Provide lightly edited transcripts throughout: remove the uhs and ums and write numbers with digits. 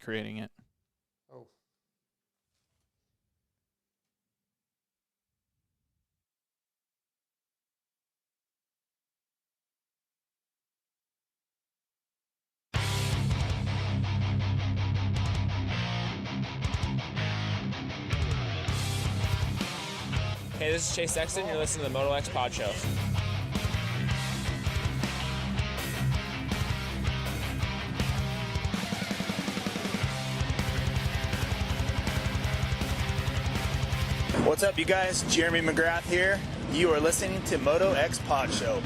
creating it. Oh. Hey, this is Chase Sexton. You're listening to the MotoXpod show. What's up, you guys? Jeremy McGrath here. You are listening to MotoXpod show.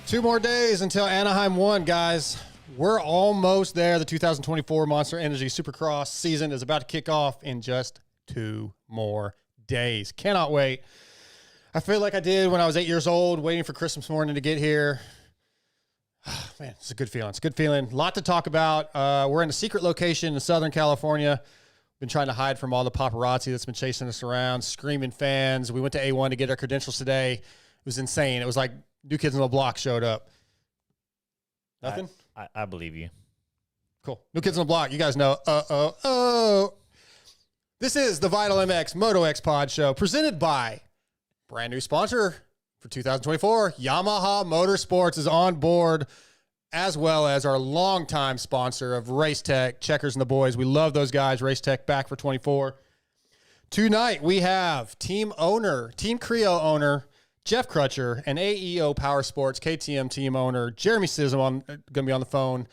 Two more days until Anaheim 1, guys. We're almost there. The 2024 Monster Energy Supercross season is about to kick off in just 2 more days. Cannot wait. I feel like I did when I was 8 years old, waiting for Christmas morning to get here. Man, it's a good feeling. It's a good feeling. A lot to talk about. We're in a secret location in Southern California. Been trying to hide from all the paparazzi that's been chasing us around, screaming fans. We went to A1 to get our credentials today. It was insane. It was like New Kids on the Block showed up. Nothing? I believe you. Cool. New Kids on the Block. You guys know. This is the Vital MX MotoXpod show presented by brand new sponsor for 2024. Yamaha Motorsports is on board, as well as our longtime sponsor of Race Tech, Checkers and the Boys. We love those guys. Race Tech back for 24. Tonight we have team Creo owner, Jeff Crutcher, and AEO Power Sports KTM team owner Jeremy Scism going to be on the phone.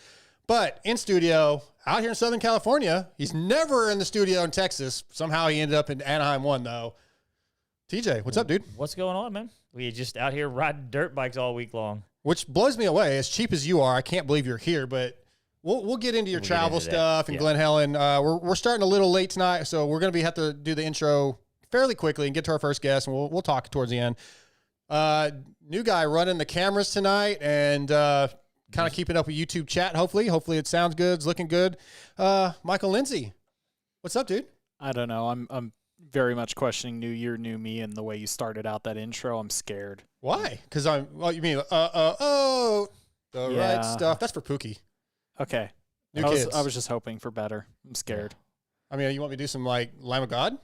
But in studio, out here in Southern California, he's never in the studio in Texas. Somehow he ended up in Anaheim 1, though. TJ, what's up, dude? What's going on, man? We just out here riding dirt bikes all week long. Which blows me away. As cheap as you are, I can't believe you're here, but we'll get into your travel stuff and Glen Helen. We're starting a little late tonight, so we're going to have to do the intro fairly quickly and get to our first guest, and we'll talk towards the end. New guy running the cameras tonight and kind of keeping up with YouTube chat, hopefully. Hopefully it sounds good. It's looking good. Michael Lindsay, what's up, dude? I don't know. I'm very much questioning New Year, New Me, and the way you started out that intro. I'm scared. Why? Because you mean, right stuff. That's for Pookie. Okay. New kids. I was just hoping for better. I'm scared. I mean, you want me to do some, like, Lamb of God?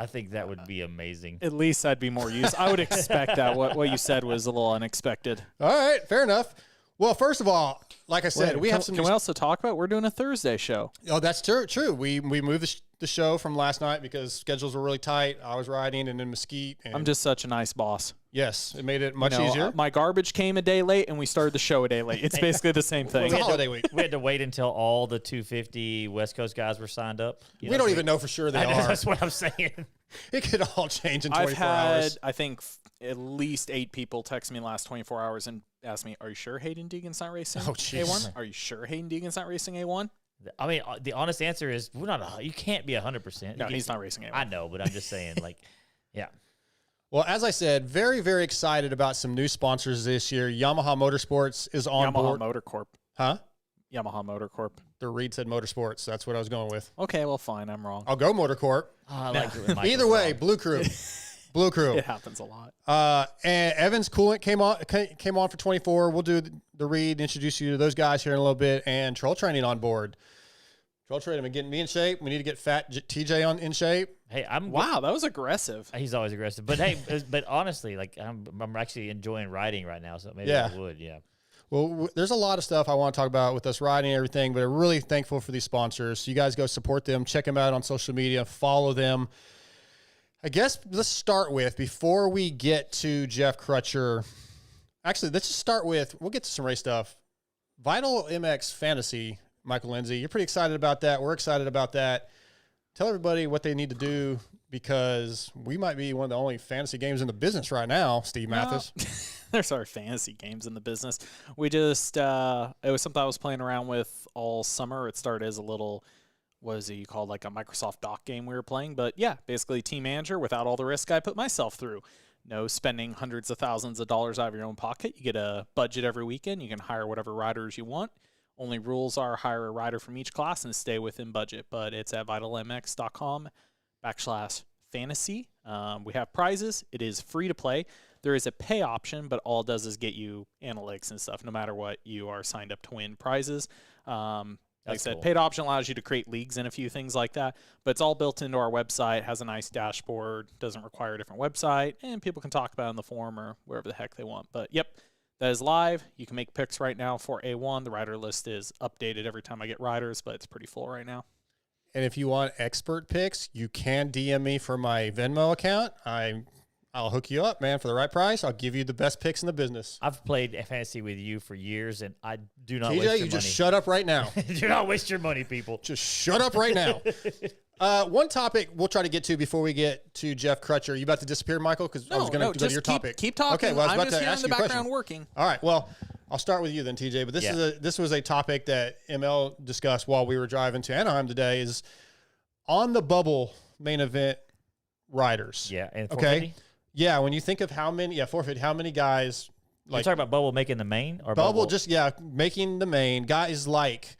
I think that would be amazing. At least I'd be more used. I would expect that. What you said was a little unexpected. All right, fair enough. Well, first of all, like I said, we have some. Can we also talk about we're doing a Thursday show? Oh, that's true. We moved the show from last night because schedules were really tight. I was riding and in Mesquite. And I'm just such a nice boss. Yes, it made it much easier. My garbage came a day late, and we started the show a day late. It's basically the same thing. It was a holiday week. We had to wait until all the 250 West Coast guys were signed up. We don't even know for sure they are. That's what I'm saying. It could all change in 24 hours. hours. I think, at least 8 people text me in the last 24 hours and asked me, are you sure Hayden Deegan's not racing A1? Are you sure Hayden Deegan's not racing A1? I mean, the honest answer is we're not. You can't be 100%. No, he's not racing A1. I know, but I'm just saying, yeah. Well, as I said, very, very excited about some new sponsors this year. Yamaha Motorsports is on board. Yamaha Motor Corp. Huh? Yamaha Motor Corp. The read said Motorsports. That's what I was going with. Okay, well, fine. I'm wrong. I'll go Motor Corp. I like it when Mike Either was way, wrong. Blue Crew. Blue Crew. It happens a lot. And Evans Coolant came on for 24. We'll do the read, introduce you to those guys here in a little bit, and Troll Training on board. Troll Training, I'm getting me in shape. We need to get Fat TJ in shape. Hey, wow, that was aggressive. He's always aggressive, but hey, but honestly, I'm actually enjoying riding right now, so maybe I would, yeah. Well, there's a lot of stuff I want to talk about with us riding and everything, but I'm really thankful for these sponsors. You guys go support them, check them out on social media, follow them. I guess let's start with, before we get to Jeff Crutcher, actually, let's just start with, we'll get to some race stuff. Vital MX Fantasy, Michael Lindsay, you're pretty excited about that. We're excited about that. Tell everybody what they need to do, because we might be one of the only fantasy games in the business right now, Steve Mathis. There's our fantasy games in the business. We just, it was something I was playing around with all summer. It started as a little, what is it you called, like a Microsoft Doc game we were playing. But yeah, basically team manager without all the risk I put myself through. No spending hundreds of thousands of dollars out of your own pocket. You get a budget every weekend. You can hire whatever riders you want. Only rules are hire a rider from each class and stay within budget. But it's at vitalmx.com/fantasy. We have prizes. It is free to play. There is a pay option, but all it does is get you analytics and stuff. No matter what, you are signed up to win prizes. Like I said, cool. paid option allows you to create leagues and a few things like that, but it's all built into our website, has a nice dashboard, doesn't require a different website, and people can talk about it in the forum or wherever the heck they want. But, yep, that is live. You can make picks right now for A1. The rider list is updated every time I get riders, but it's pretty full right now. And if you want expert picks, you can DM me for my Venmo account. I'll hook you up, man, for the right price. I'll give you the best picks in the business. I've played fantasy with you for years, and I do not waste TJ, your you money. just shut up right now. Do not waste your money, people. Just shut up right now. One topic we'll try to get to before we get to Jeff Crutcher. Are you about to disappear, Michael? Because I was going to go to your topic. Keep talking. Okay, well, I was I'm about just to here in ask the you a question. background working. All right, well, I'll start with you then, TJ. But this was a topic that ML discussed while we were driving to Anaheim today is on the bubble main event riders. Yeah, and okay. Yeah, when you think of how many guys You're talking about Bubble making the main or Bubble making the main guys like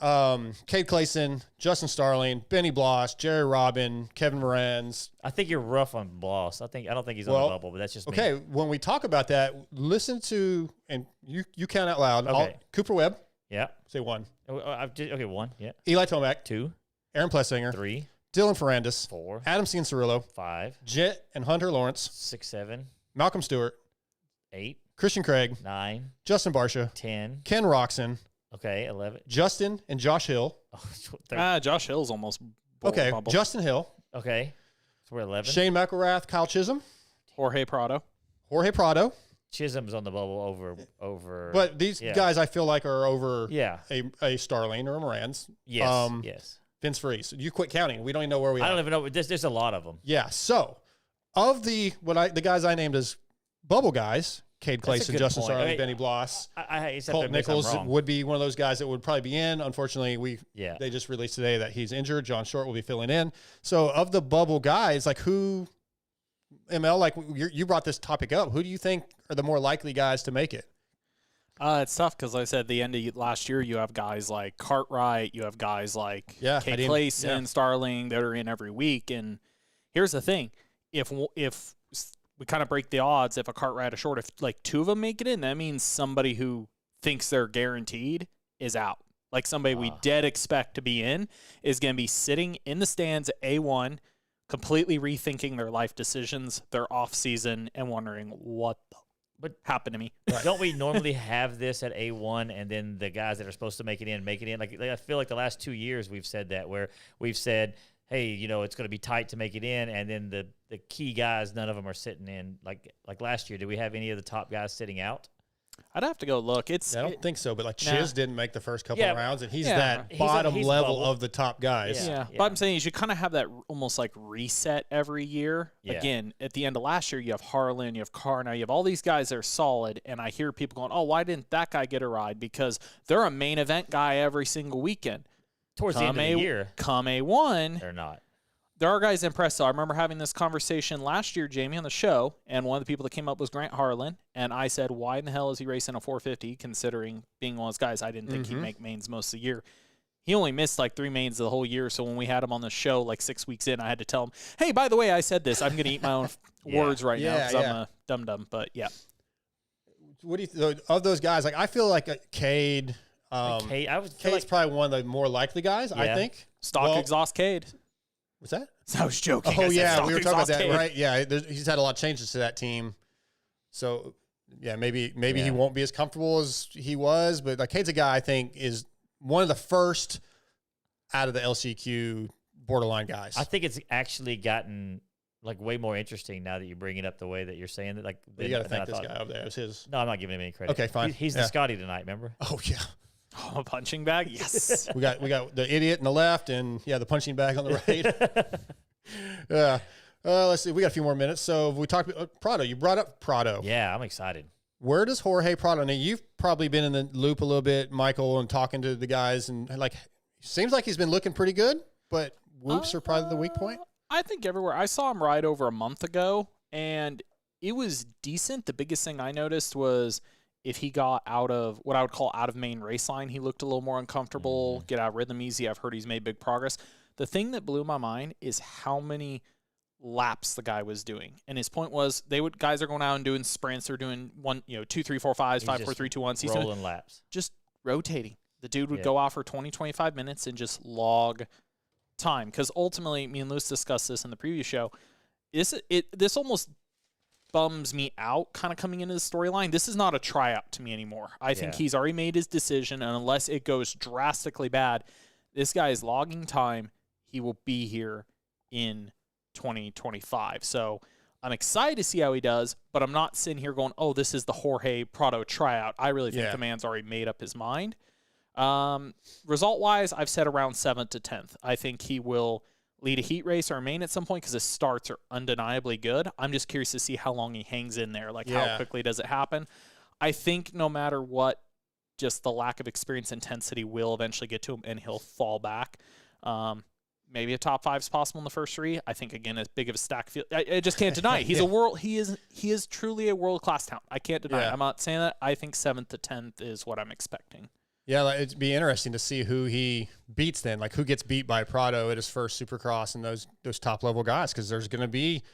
Cade Clayson, Justin Starling, Benny Bloss, Jerry Robin, Kevin Moranz. I think you're rough on Bloss. I don't think he's on the Bubble, but that's just me. Okay. When we talk about that, listen to and you count out loud. Okay. Cooper Webb. Yeah. Say 1. Okay, 1. Yeah. Eli Tomac. 2. Aaron Plessinger. 3. Dylan Ferrandis. 4. Adam Cianciarulo. 5. Jet and Hunter Lawrence. 6, 7. Malcolm Stewart. 8. Christian Craig. 9. Justin Barsha. 10. Ken Roxon. Okay, 11. Justin and Josh Hill. Josh Hill's almost Okay. bubble. Justin Hill. Okay. So we're 11. Shane McElrath, Kyle Chisholm. Jorge Prado. Jorge Prado. Chisholm's on the Bubble over. But these guys I feel like are over a Starling or a Moranz. Yes. Yes. Vince Freeze. You quit counting. We don't even know where we are. I don't even know. There's a lot of them. Yeah. So of the guys I named as bubble guys, Cade Clayson, Justin Starling, Okay. Benny Bloss, I Colt Nichols would be one of those guys that would probably be in. Unfortunately, they just released today that he's injured. John Short will be filling in. So of the bubble guys, like who, ML, like you brought this topic up. Who do you think are the more likely guys to make it? It's tough because, like I said, at the end of last year, you have guys like Cartwright, you have guys like Cade Clayson, Starling that are in every week. And here's the thing: if we kind of break the odds, if a Cartwright or Short, if like 2 of them make it in, that means somebody who thinks they're guaranteed is out. Like somebody we dead expect to be in is going to be sitting in the stands at A1, completely rethinking their life decisions, their off season, and wondering what happened to me. Don't we normally have this at A1 and then the guys that are supposed to make it in? Like I feel like the last 2 years we've said that, where we've said, hey, it's going to be tight to make it in, and then the key guys, none of them are sitting in. Like last year, did we have any of the top guys sitting out? I'd have to go look. I don't think so, but like Chiz didn't make the first couple of rounds, and he's that bottom he's level bubble. of the top guys. Yeah. But I'm saying you should kind of have that almost like reset every year. Yeah. Again, at the end of last year, you have Harlan, you have Carr, you have all these guys that are solid, and I hear people going, oh, why didn't that guy get a ride? Because they're a main event guy every single weekend. Towards the end of the year. Come A1. They're not. There are guys impressed. So I remember having this conversation last year, Jamie, on the show, and one of the people that came up was Grant Harlan, and I said, why in the hell is he racing a 450, considering being one of those guys I didn't think he'd make mains most of the year. He only missed like 3 mains the whole year, so when we had him on the show like 6 weeks in, I had to tell him, hey, by the way, I said this. I'm going to eat my own words right now because I'm a dum-dum, but yeah. What do you of those guys? Like I feel like Cade. Cade's probably one of the more likely guys. I think stock exhaust Cade. What's that? I was joking. Oh yeah, we were talking about that, right? Yeah, he's had a lot of changes to that team. So yeah, maybe he won't be as comfortable as he was, but like Cade's a guy I think is one of the first out of the LCQ borderline guys. I think it's actually gotten like way more interesting now that you bring it up the way that you're saying it. Like you got to thank this guy over there. It was his. No, I'm not giving him any credit. Okay, fine. He's the Scotty tonight. Remember? Oh yeah. Oh, a punching bag? Yes. we got the idiot on the left and the punching bag on the right. Yeah. Let's see. We got a few more minutes. So we talked Prado. You brought up Prado. Yeah, I'm excited. Where does Jorge Prado? Now you've probably been in the loop a little bit, Michael, and talking to the guys, and like seems like he's been looking pretty good, but whoops are probably the weak point. I think everywhere. I saw him ride over a month ago, and it was decent. The biggest thing I noticed was if he got out of what I would call out of main race line, he looked a little more uncomfortable, get out of rhythm easy. I've heard he's made big progress. The thing that blew my mind is how many laps the guy was doing. And his point was guys are going out and doing sprints. They're doing 2, 3, 4, 5, 5, 4, 3, 2, 1. He's rolling laps. Just rotating. The dude would go out for 20, 25 minutes and just log time. Because ultimately, me and Lewis discussed this in the previous show, this almost bums me out kind of coming into the storyline. This is not a tryout to me anymore. I think he's already made his decision, and unless it goes drastically bad, this guy is logging time. He will be here in 2025. So I'm excited to see how he does, but I'm not sitting here going, oh, this is the Jorge Prado tryout. I really think the man's already made up his mind. Result-wise, I've said around 7th to 10th. I think he will lead a heat race or remain at some point because his starts are undeniably good. I'm just curious to see how long he hangs in there. How quickly does it happen? I think no matter what, just the lack of experience intensity will eventually get to him, and he'll fall back. Maybe a top 5 is possible in the first 3. I think, again, as big of a stack field, I just can't deny it. He's a world. He is truly a world-class talent. I can't deny it. I'm not saying that. I think 7th to 10th is what I'm expecting. Yeah, it'd be interesting to see who he beats then, who gets beat by Prado at his first Supercross and those top-level guys, because there's going to be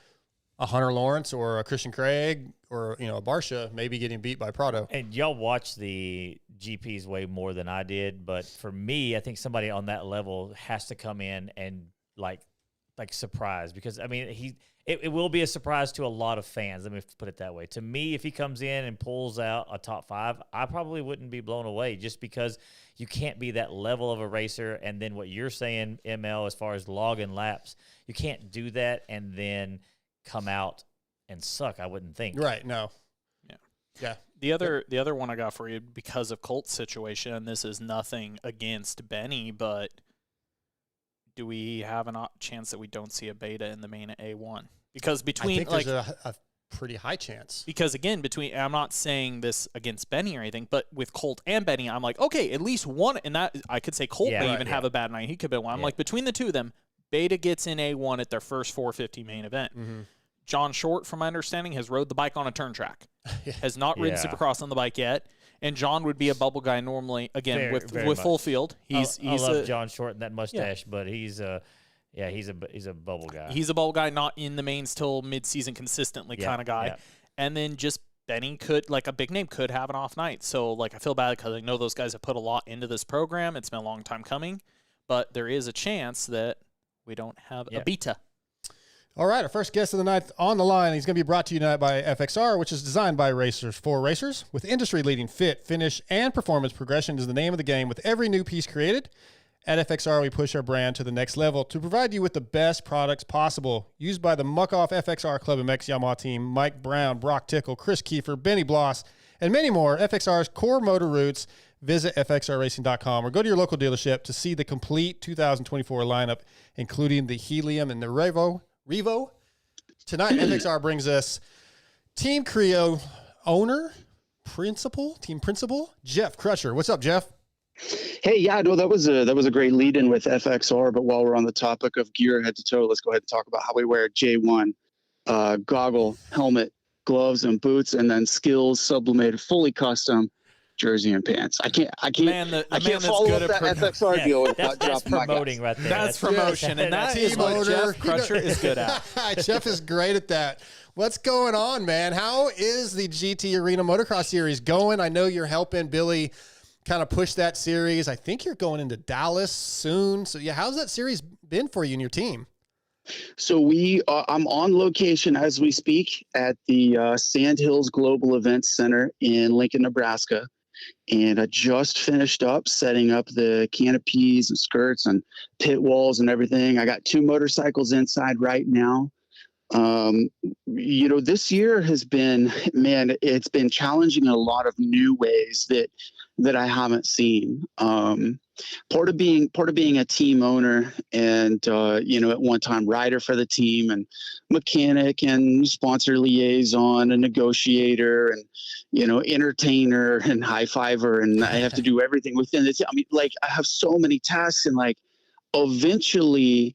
a Hunter Lawrence or a Christian Craig or a Barsha maybe getting beat by Prado. And y'all watch the GPs way more than I did, but for me, I think somebody on that level has to come in and like surprise, because I mean it will be a surprise to a lot of fans. Let me put it that way. To me, if he comes in and pulls out a top 5, I probably wouldn't be blown away, just because you can't be that level of a racer. And then what you're saying, ML, as far as logging laps, you can't do that and then come out and suck, I wouldn't think. Right, no. Yeah. The other one I got for you, because of Colt's situation, and this is nothing against Benny, but do we have a chance that we don't see a beta in the main at A1? Because between, I think there's a pretty high chance. Because again, I'm not saying this against Benny or anything, but with Colt and Benny, I'm like, okay, at least one, and that I could say Colt may even have a bad night. He could be one. I'm like, between the two of them, beta gets in A1 at their first 450 main event. Mm-hmm. John Short, from my understanding, has rode the bike on a turn track. Has not ridden Supercross on the bike yet. And John would be a bubble guy normally, again, with full field. I love John Short and that mustache, but he's a bubble guy. He's a bubble guy, not in the mains till mid-season consistently kind of guy. Yeah. And then just Benny could, a big name, could have an off night. So, I feel bad because I know those guys have put a lot into this program. It's been a long time coming. But there is a chance that we don't have a beta. All right, our first guest of the night on the line. He's going to be brought to you tonight by FXR, which is designed by racers for racers. With industry-leading fit, finish, and performance, progression is the name of the game with every new piece created. At FXR, we push our brand to the next level to provide you with the best products possible. Used by the Muck-Off FXR Club MX Yamaha team, Mike Brown, Brock Tickle, Chris Kiefer, Benny Bloss, and many more. FXR's core motor roots. Visit fxrracing.com or go to your local dealership to see the complete 2024 lineup, including the Helium and the Revo. Tonight, FXR brings us Team Creo team principal, Jeff Crutcher. What's up, Jeff? Hey, that was a great lead in with FXR. But while we're on the topic of gear head to toe, let's go ahead and talk about how we wear J1 goggle, helmet, gloves, and boots, and then skills sublimated, fully custom jersey and pants. I can't follow up that FXR deal without dropping my promoting right there. That's promotion, and that is what Jeff Crutcher is good at. Jeff is great at that. What's going on, man? How is the GT Arena Motocross Series going? I know you're helping Billy kind of push that series. I think you're going into Dallas soon. So, how's that series been for you and your team? So I'm on location as we speak at the Sand Hills Global Events Center in Lincoln, Nebraska. And I just finished up setting up the canopies and skirts and pit walls and everything. I got 2 motorcycles inside right now. This year has been, it's been challenging in a lot of new ways that I haven't seen. Part of being a team owner and, at one time rider for the team and mechanic and sponsor liaison and negotiator and, entertainer and high fiver. And I have to do everything within the team. I have so many tasks and eventually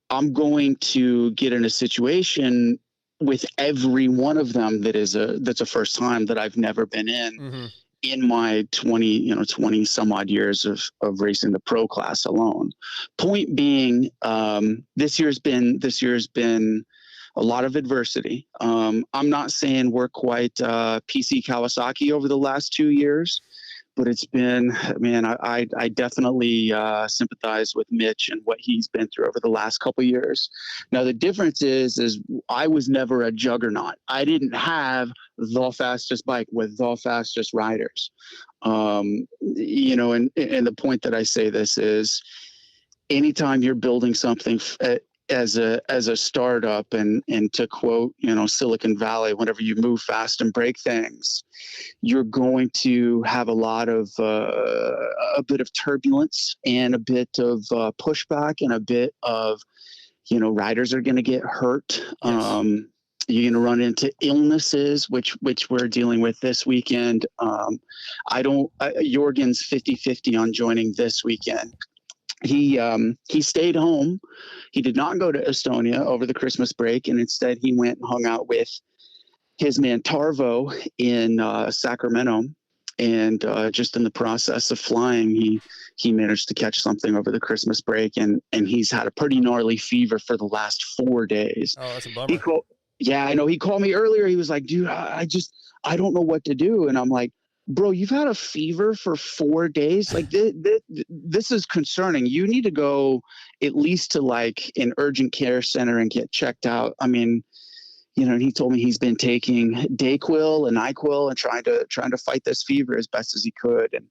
I'm going to get in a situation with every one of them that's a first time that I've never been in my 20 some odd years of racing the pro class alone. Point being, this year's been a lot of adversity. I'm not saying we're quite PC Kawasaki over the last 2 years, but it's been, man, I definitely sympathize with Mitch and what he's been through over the last couple of years. Now, the difference is I was never a juggernaut. I didn't have the fastest bike with the fastest riders. And the point that I say this is, anytime you're building something as a startup, and to quote, Silicon Valley, whenever you move fast and break things, you're going to have a lot of a bit of turbulence and a bit of pushback and a bit of, riders are going to get hurt. Yes. You're going to run into illnesses, which we're dealing with this weekend. Jorgen's 50-50 on joining this weekend. He stayed home. He did not go to Estonia over the Christmas break, and instead he went and hung out with his man Tarvo in Sacramento. And just in the process of flying, he managed to catch something over the Christmas break, and he's had a pretty gnarly fever for the last 4 days. Oh, that's a bummer. Yeah, I know. He called me earlier. He was like, dude, I don't know what to do. And I'm like, bro, you've had a fever for 4 days. Like this is concerning. You need to go at least to like an urgent care center and get checked out. I mean, and he told me he's been taking Dayquil and NyQuil and trying to fight this fever as best as he could. And,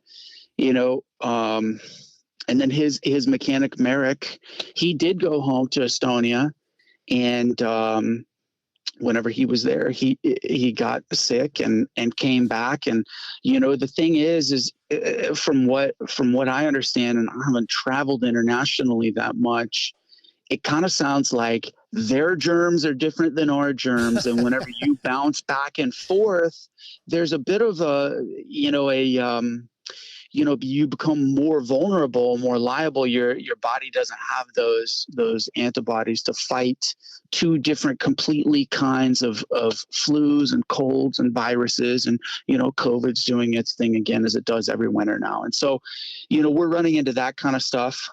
and then his mechanic, Merrick, he did go home to Estonia, and, whenever he was there, he got sick and came back. And, the thing is from what I understand, and I haven't traveled internationally that much, it kind of sounds like their germs are different than our germs. And whenever you bounce back and forth, there's a bit of you become more vulnerable, more liable. Your body doesn't have those antibodies to fight two different completely kinds of flus and colds and viruses. And, COVID's doing its thing again, as it does every winter now. And so, we're running into that kind of stuff.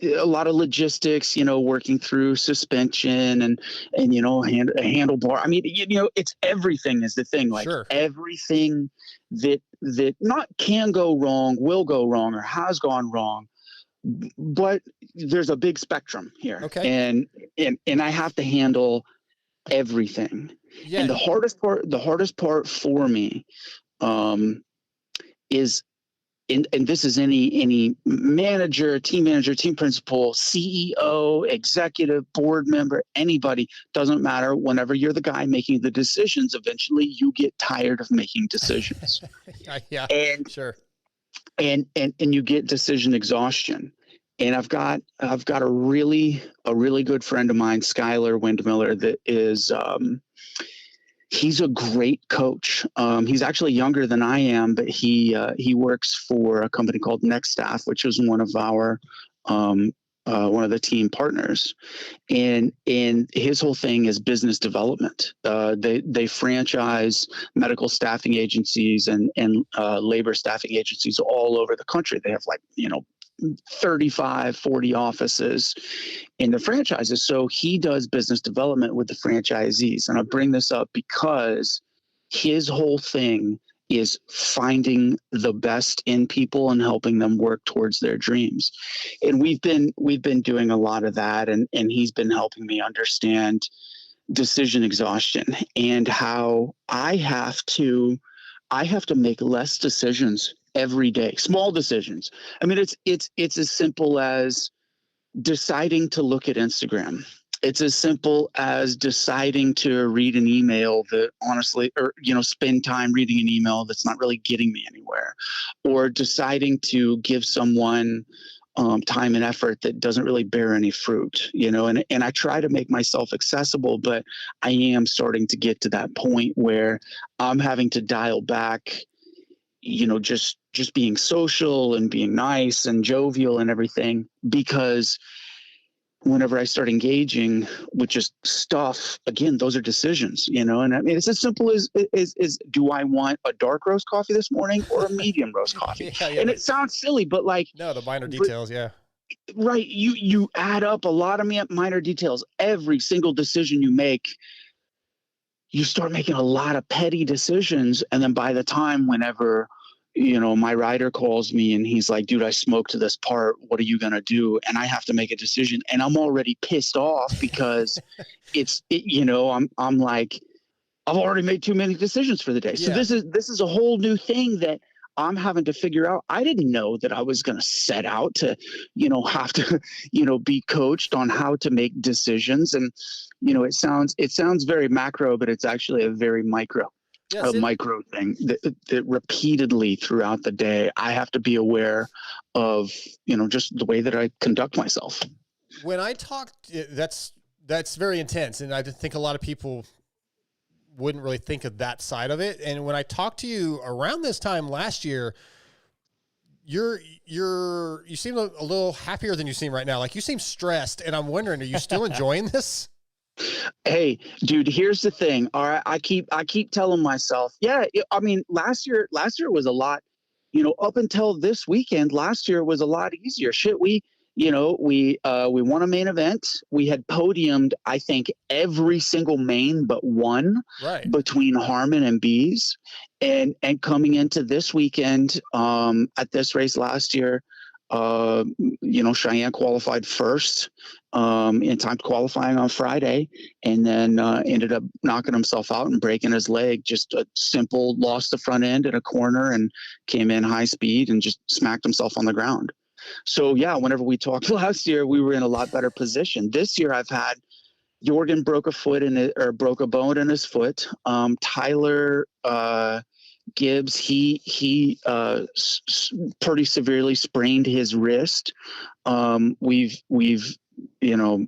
A lot of logistics, working through suspension and a handlebar. I mean, it's everything is the thing. Like sure. Everything that not can go wrong, will go wrong, or has gone wrong. But there's a big spectrum here. Okay. And I have to handle everything. Yeah. And the hardest part for me is, and this is any manager, team principal, CEO, executive, board member, anybody, doesn't matter. Whenever you're the guy making the decisions, eventually you get tired of making decisions. Yeah, and sure. And you get decision exhaustion. And I've got a really good friend of mine, Skylar Windmiller, that is he's a great coach. He's actually younger than I am, but he works for a company called Next Staff, which is one of our one of the team partners, and his whole thing is business development. They franchise medical staffing agencies and labor staffing agencies all over the country. They have 35, 40 offices in the franchises. So he does business development with the franchisees. And I bring this up because his whole thing is finding the best in people and helping them work towards their dreams. And we've been doing a lot of that. And he's been helping me understand decision exhaustion and how I have to make less decisions every day, small decisions. I mean, it's as simple as deciding to look at Instagram. It's as simple as deciding to read an email that honestly, or, spend time reading an email that's not really getting me anywhere, or deciding to give someone time and effort that doesn't really bear any fruit, and I try to make myself accessible, but I am starting to get to that point where I'm having to dial back, just being social and being nice and jovial and everything, because whenever I start engaging with just stuff, again, those are decisions, and I mean, it's as simple as do I want a dark roast coffee this morning or a medium roast coffee? And it sounds silly, but no, the minor details. Yeah. Right. You add up a lot of minor details. Every single decision you make, you start making a lot of petty decisions. And then by the time whenever, my rider calls me and he's like, dude, I smoked this part. What are you going to do? And I have to make a decision. And I'm already pissed off because I'm like, I've already made too many decisions for the day. So this is a whole new thing that I'm having to figure out. I didn't know that I was going to set out to, have to, be coached on how to make decisions. And, it sounds very macro, but it's actually a very micro thing that repeatedly throughout the day, I have to be aware of, just the way that I conduct myself. When I talk, that's very intense. And I think a lot of people wouldn't really think of that side of it. And when I talked to you around this time last year, you seem a little happier than you seem right now. Like you seem stressed, and I'm wondering, are you still enjoying this? Hey, dude, here's the thing. All right. I keep telling myself, last year was a lot, up until this weekend, last year was a lot easier. Shit. We won a main event. We had podiumed, I think, every single main but one between Harmon and Bees. And coming into this weekend, at this race last year, Cheyenne qualified first in time qualifying on Friday, and then ended up knocking himself out and breaking his leg. Just a simple lost the front end in a corner and came in high speed and just smacked himself on the ground. So whenever we talked last year, we were in a lot better position. This year I've had Jorgen broke a bone in his foot. Tyler Gibbs, he pretty severely sprained his wrist. We've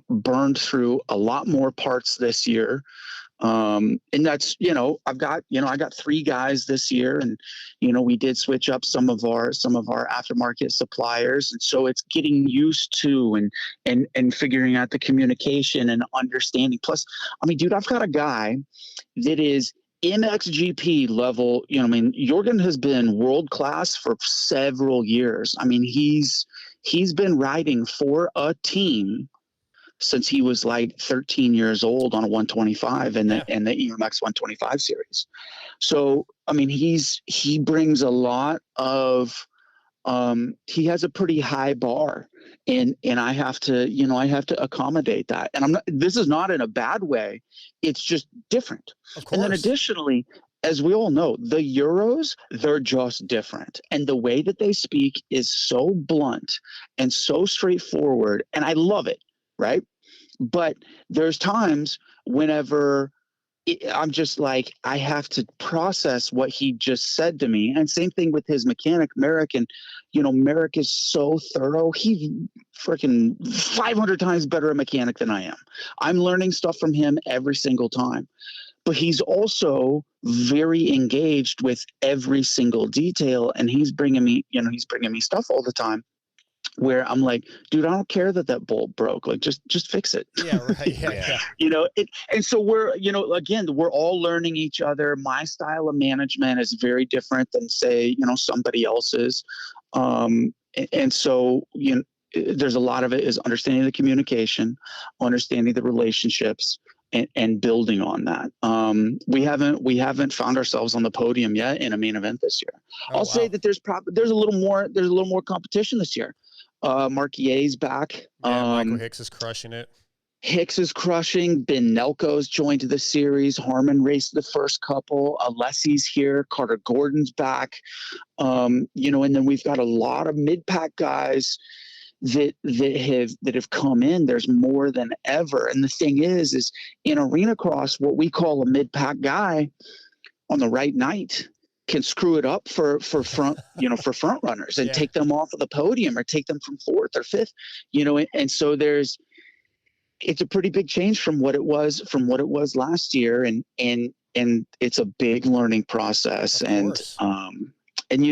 burned through a lot more parts this year. And that's, I got 3 guys this year, and, we did switch up some of our aftermarket suppliers. And so it's getting used to and figuring out the communication and understanding. Plus, I mean, dude, I've got a guy that is MXGP level. Jorgen has been world-class for several years. I mean, he's been riding for a team since he was like 13 years old on a 125 and the EMX 125 series. So, I mean, he brings a lot of, he has a pretty high bar, and I have to accommodate that. And this is not in a bad way. It's just different. Of course. And then additionally, as we all know, the Euros, they're just different. And the way that they speak is so blunt and so straightforward. And I love it. Right. But there's times whenever I'm just like, I have to process what he just said to me. And same thing with his mechanic, Merrick. And, Merrick is so thorough. He's freaking 500 times better a mechanic than I am. I'm learning stuff from him every single time. But he's also very engaged with every single detail. And he's bringing me stuff all the time, where I'm like, dude, I don't care that bolt broke. Like, just fix it. Yeah, right. Yeah. And so we're, again, we're all learning each other. My style of management is very different than, say, somebody else's. And so, there's a lot of it is understanding the communication, understanding the relationships, and building on that. We haven't found ourselves on the podium yet in a main event this year. I'll say that there's a little more competition this year. Marquier's back. Michael Hicks is crushing it. Hicks is crushing. Ben Nelko's joined the series. Harmon raced the first couple. Alessi's here. Carter Gordon's back. And then we've got a lot of mid-pack guys that have come in. There's more than ever. And the thing is in arena cross, what we call a mid-pack guy on the right night can screw it up for front, for front runners and take them off of the podium or take them from 4th or 5th, and so it's a pretty big change from what it was last year. And it's a big learning process. And And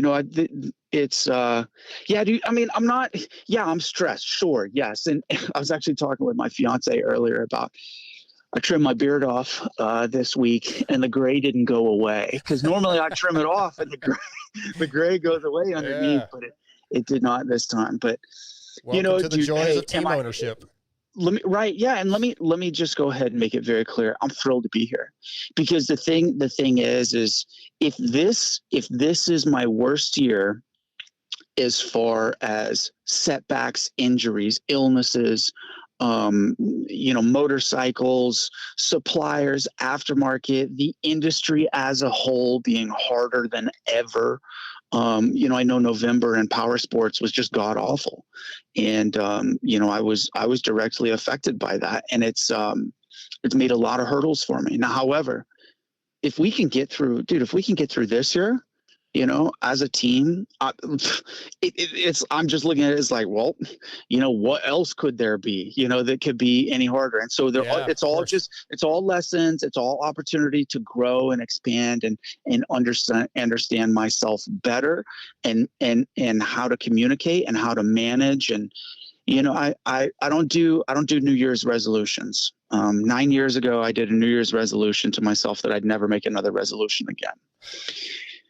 it's dude, I mean, I'm stressed, sure, yes. And I was actually talking with my fiance earlier about, I trimmed my beard off this week, and the gray didn't go away, because normally I trim it off and the gray goes away underneath, but it did not this time. But welcome to the joys of team ownership. And let me just go ahead and make it very clear. I'm thrilled to be here, because the thing is if this is my worst year as far as setbacks, injuries, illnesses, motorcycles, suppliers, aftermarket, the industry as a whole being harder than ever. I know November in power sports was just god awful. And, I was directly affected by that, and it's made a lot of hurdles for me. Now, however, if we can get through this year, as a team, I'm just looking at it as like, well, what else could there be, that could be any harder? And so it's all lessons. It's all opportunity to grow and expand and understand myself better and how to communicate and how to manage. And, I don't do New Year's resolutions. 9 years ago, I did a New Year's resolution to myself that I'd never make another resolution again.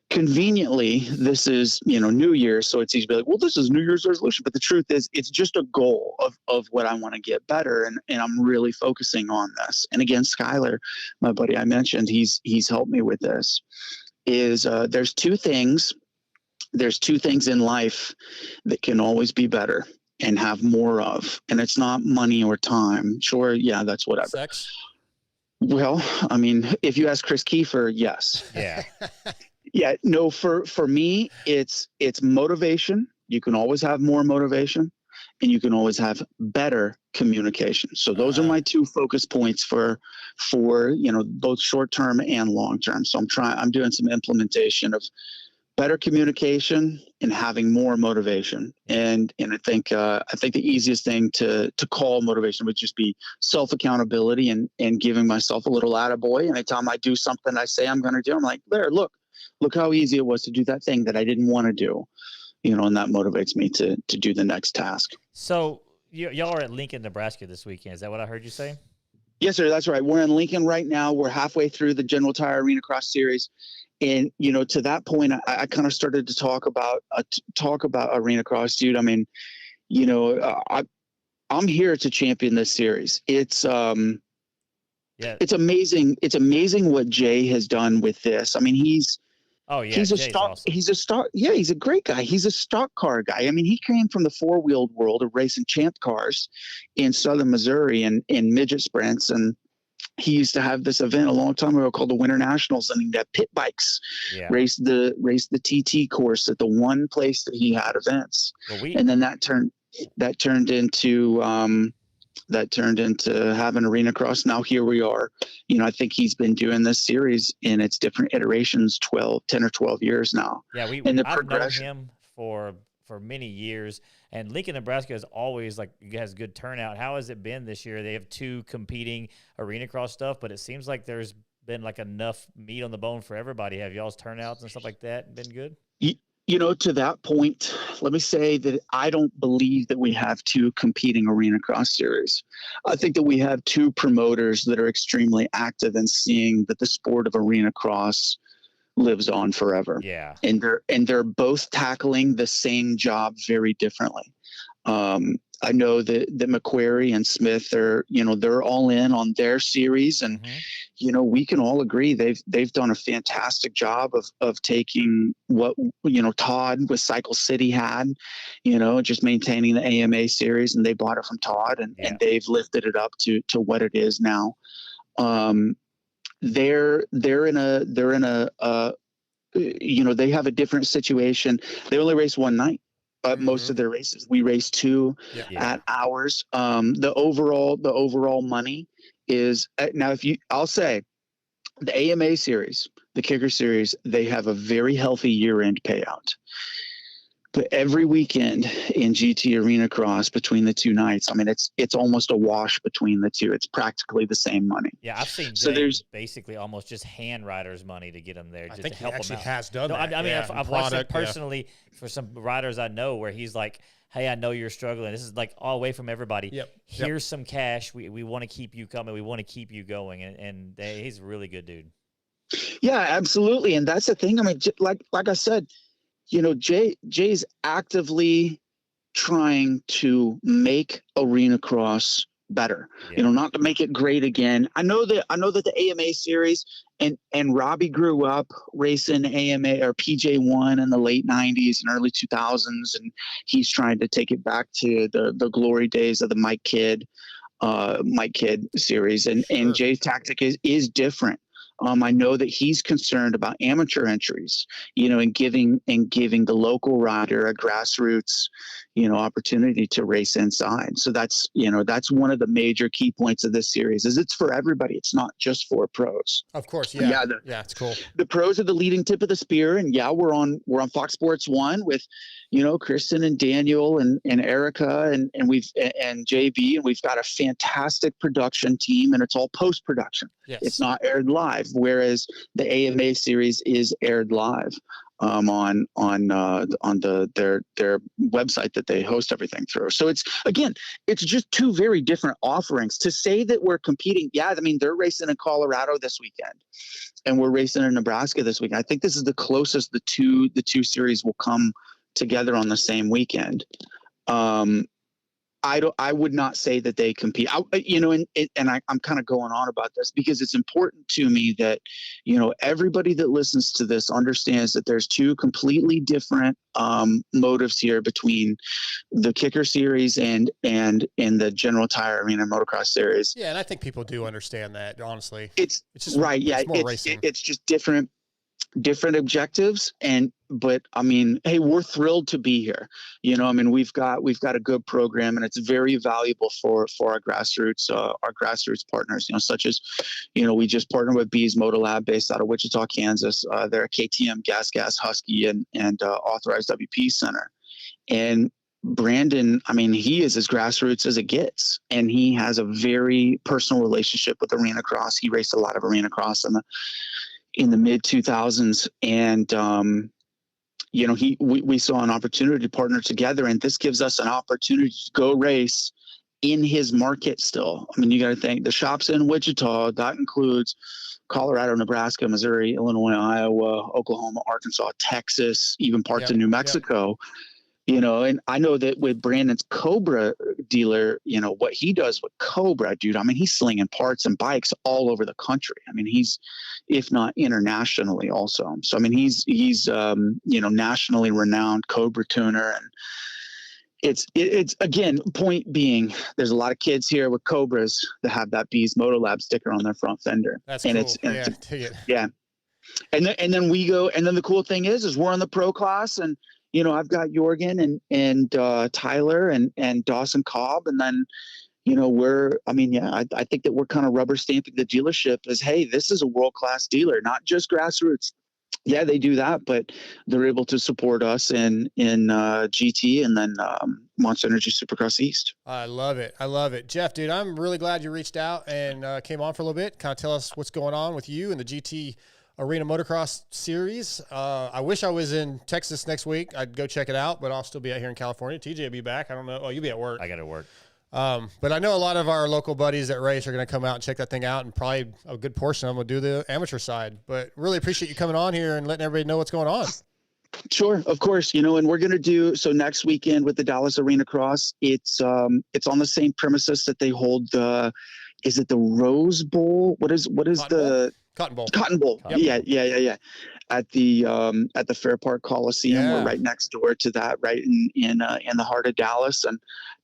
Conveniently, this is, New Year's, so it's easy to be like, well, this is New Year's resolution. But the truth is, it's just a goal of what I want to get better. And I'm really focusing on this. And again, Skyler, my buddy I mentioned, he's helped me with this, is there's two things in life that can always be better and have more of. And it's not money or time. Sure, yeah, that's whatever. Sex? Well, I mean, if you ask Chris Kiefer, yes. Yeah. Yeah, no, for me, it's motivation. You can always have more motivation, and you can always have better communication. So those are my two focus points for both short term and long term. So I'm doing some implementation of better communication and having more motivation. And I think the easiest thing to call motivation would just be self accountability and giving myself a little attaboy. Anytime I do something I say I'm going to do, I'm like, there, look how easy it was to do that thing that I didn't want to do, and that motivates me to do the next task. So y'all are at Lincoln, Nebraska this weekend. Is that what I heard you say? Yes, sir. That's right. We're in Lincoln right now. We're halfway through the General Tire Arena Cross Series. And, to that point, I kind of started to talk about Arena Cross, dude. I mean, I'm here to champion this series. It's amazing. It's amazing what Jay has done with this. I mean, he's a great guy. He's a stock car guy. I mean, he came from the four-wheeled world of racing champ cars in Southern Missouri and in midget sprints. And he used to have this event a long time ago called the Winter Nationals, and he'd have pit bikes, race the TT course at the one place that he had events. And then that turned into having Arena Cross. Now here we are. I think he's been doing this series in its different iterations 10 or 12 years now. Yeah, I've known him for many years. And Lincoln, Nebraska is always has good turnout. How has it been this year? They have two competing Arena Cross stuff, but it seems like there's been enough meat on the bone for everybody. Have y'all's turnouts and stuff like that been good? To that point, let me say that I don't believe that we have two competing Arena Cross series. I think that we have two promoters that are extremely active in seeing that the sport of Arena Cross lives on forever. Yeah. And they're both tackling the same job very differently. I know that McQuarrie and Smith are, they're all in on their series, and we can all agree they've done a fantastic job of taking what Todd with Cycle City had, just maintaining the AMA series, and they bought it from Todd, and they've lifted it up to what it is now. They're in a they have a different situation. They only race one night. Most of their races, we race two at ours. The overall money is now. I'll say, the AMA series, the Kicker series, they have a very healthy year-end payout. But every weekend in GT Arena Cross between the two nights, I mean, it's almost a wash between the two. It's practically the same money. Yeah, I've seen there's basically almost just hand riders money to get them there, just to help them out. Has done that. I mean, I've watched it personally for some riders I know where he's like, hey, I know you're struggling. This is like all away from everybody. Here's some cash. We want to keep you coming. We want to keep you going. And he's a really good dude. Yeah, absolutely. And that's the thing. I mean, like I said, you know, Jay's actively trying to make Arena Cross better. You know, not to make it great again. I know that the AMA series and Robbie grew up racing AMA or PJ1 in the late 90s and early 2000s, and he's trying to take it back to the glory days of the Mike Kidd series. And Jay's tactic is different. I know that he's concerned about amateur entries, you know, and giving the local rider a grassroots, you know, opportunity to race inside. So that's one of the major key points of this series is it's for everybody. It's not just for pros. Of course. Yeah. It's cool. The pros are the leading tip of the spear. And we're on Fox Sports 1 with, you know, Kristen and Daniel and Erica and JB, and we've got a fantastic production team, and it's all post-production. Yes. It's not aired live, whereas the AMA series is aired live on their website that they host everything through. So it's just two very different offerings. To say that we're competing, I mean, they're racing in Colorado this weekend, and we're racing in Nebraska this weekend. I think this is the closest the two series will come together on the same weekend. I would not say that they compete. I'm kind of going on about this because it's important to me that, you know, everybody that listens to this understands that there's two completely different motives here between the Kicker series and the General Tire Arena Motocross series. Yeah, and I think people do understand that, honestly. It's just right. Yeah, it's just different objectives. But I mean, hey, we're thrilled to be here. You know, I mean, we've got a good program, and it's very valuable for our grassroots partners, you know, such as, you know, we just partnered with Bees Moto Lab based out of Wichita, Kansas. They're a KTM Gas Husky and authorized WP center. And Brandon, I mean, he is as grassroots as it gets, and he has a very personal relationship with Arena Cross. He raced a lot of Arena Cross in the mid 2000s. And, you know, we saw an opportunity to partner together, and this gives us an opportunity to go race in his market still. I mean, you got to think the shops in Wichita, that includes Colorado, Nebraska, Missouri, Illinois, Iowa, Oklahoma, Arkansas, Texas, even parts of New Mexico. You know, and I know that with Brandon's Cobra dealer, you know, what he does with Cobra, dude, I mean, he's slinging parts and bikes all over the country. I mean, he's, if not internationally also. So, I mean, he's you know, nationally renowned Cobra tuner. And it's again, point being, there's a lot of kids here with Cobras that have that Bees Moto Lab sticker on their front fender. That's and cool. Yeah. And then we go, and then the cool thing is we're on the pro class, and you know, I've got Jorgen and Tyler and Dawson Cobb. And then, you know, I think that we're kind of rubber stamping the dealership as, hey, this is a world-class dealer, not just grassroots. Yeah, they do that, but they're able to support us in GT and then Monster Energy Supercross East. I love it. Jeff, dude, I'm really glad you reached out and came on for a little bit. Kind of tell us what's going on with you and the GT Arena Motocross series. I wish I was in Texas next week. I'd go check it out, but I'll still be out here in California. TJ will be back. I don't know. Oh, you'll be at work. I got to work. But I know a lot of our local buddies that race are going to come out and check that thing out, and probably a good portion of them will do the amateur side. But really appreciate you coming on here and letting everybody know what's going on. Sure, of course. You know, and we're going to do so next weekend with the Dallas Arena Cross. It's on the same premises that they hold is it the Rose Bowl? What is the Cotton Bowl. Yep. Yeah. At the Fair Park Coliseum. We're right next door to that, right in the heart of Dallas. And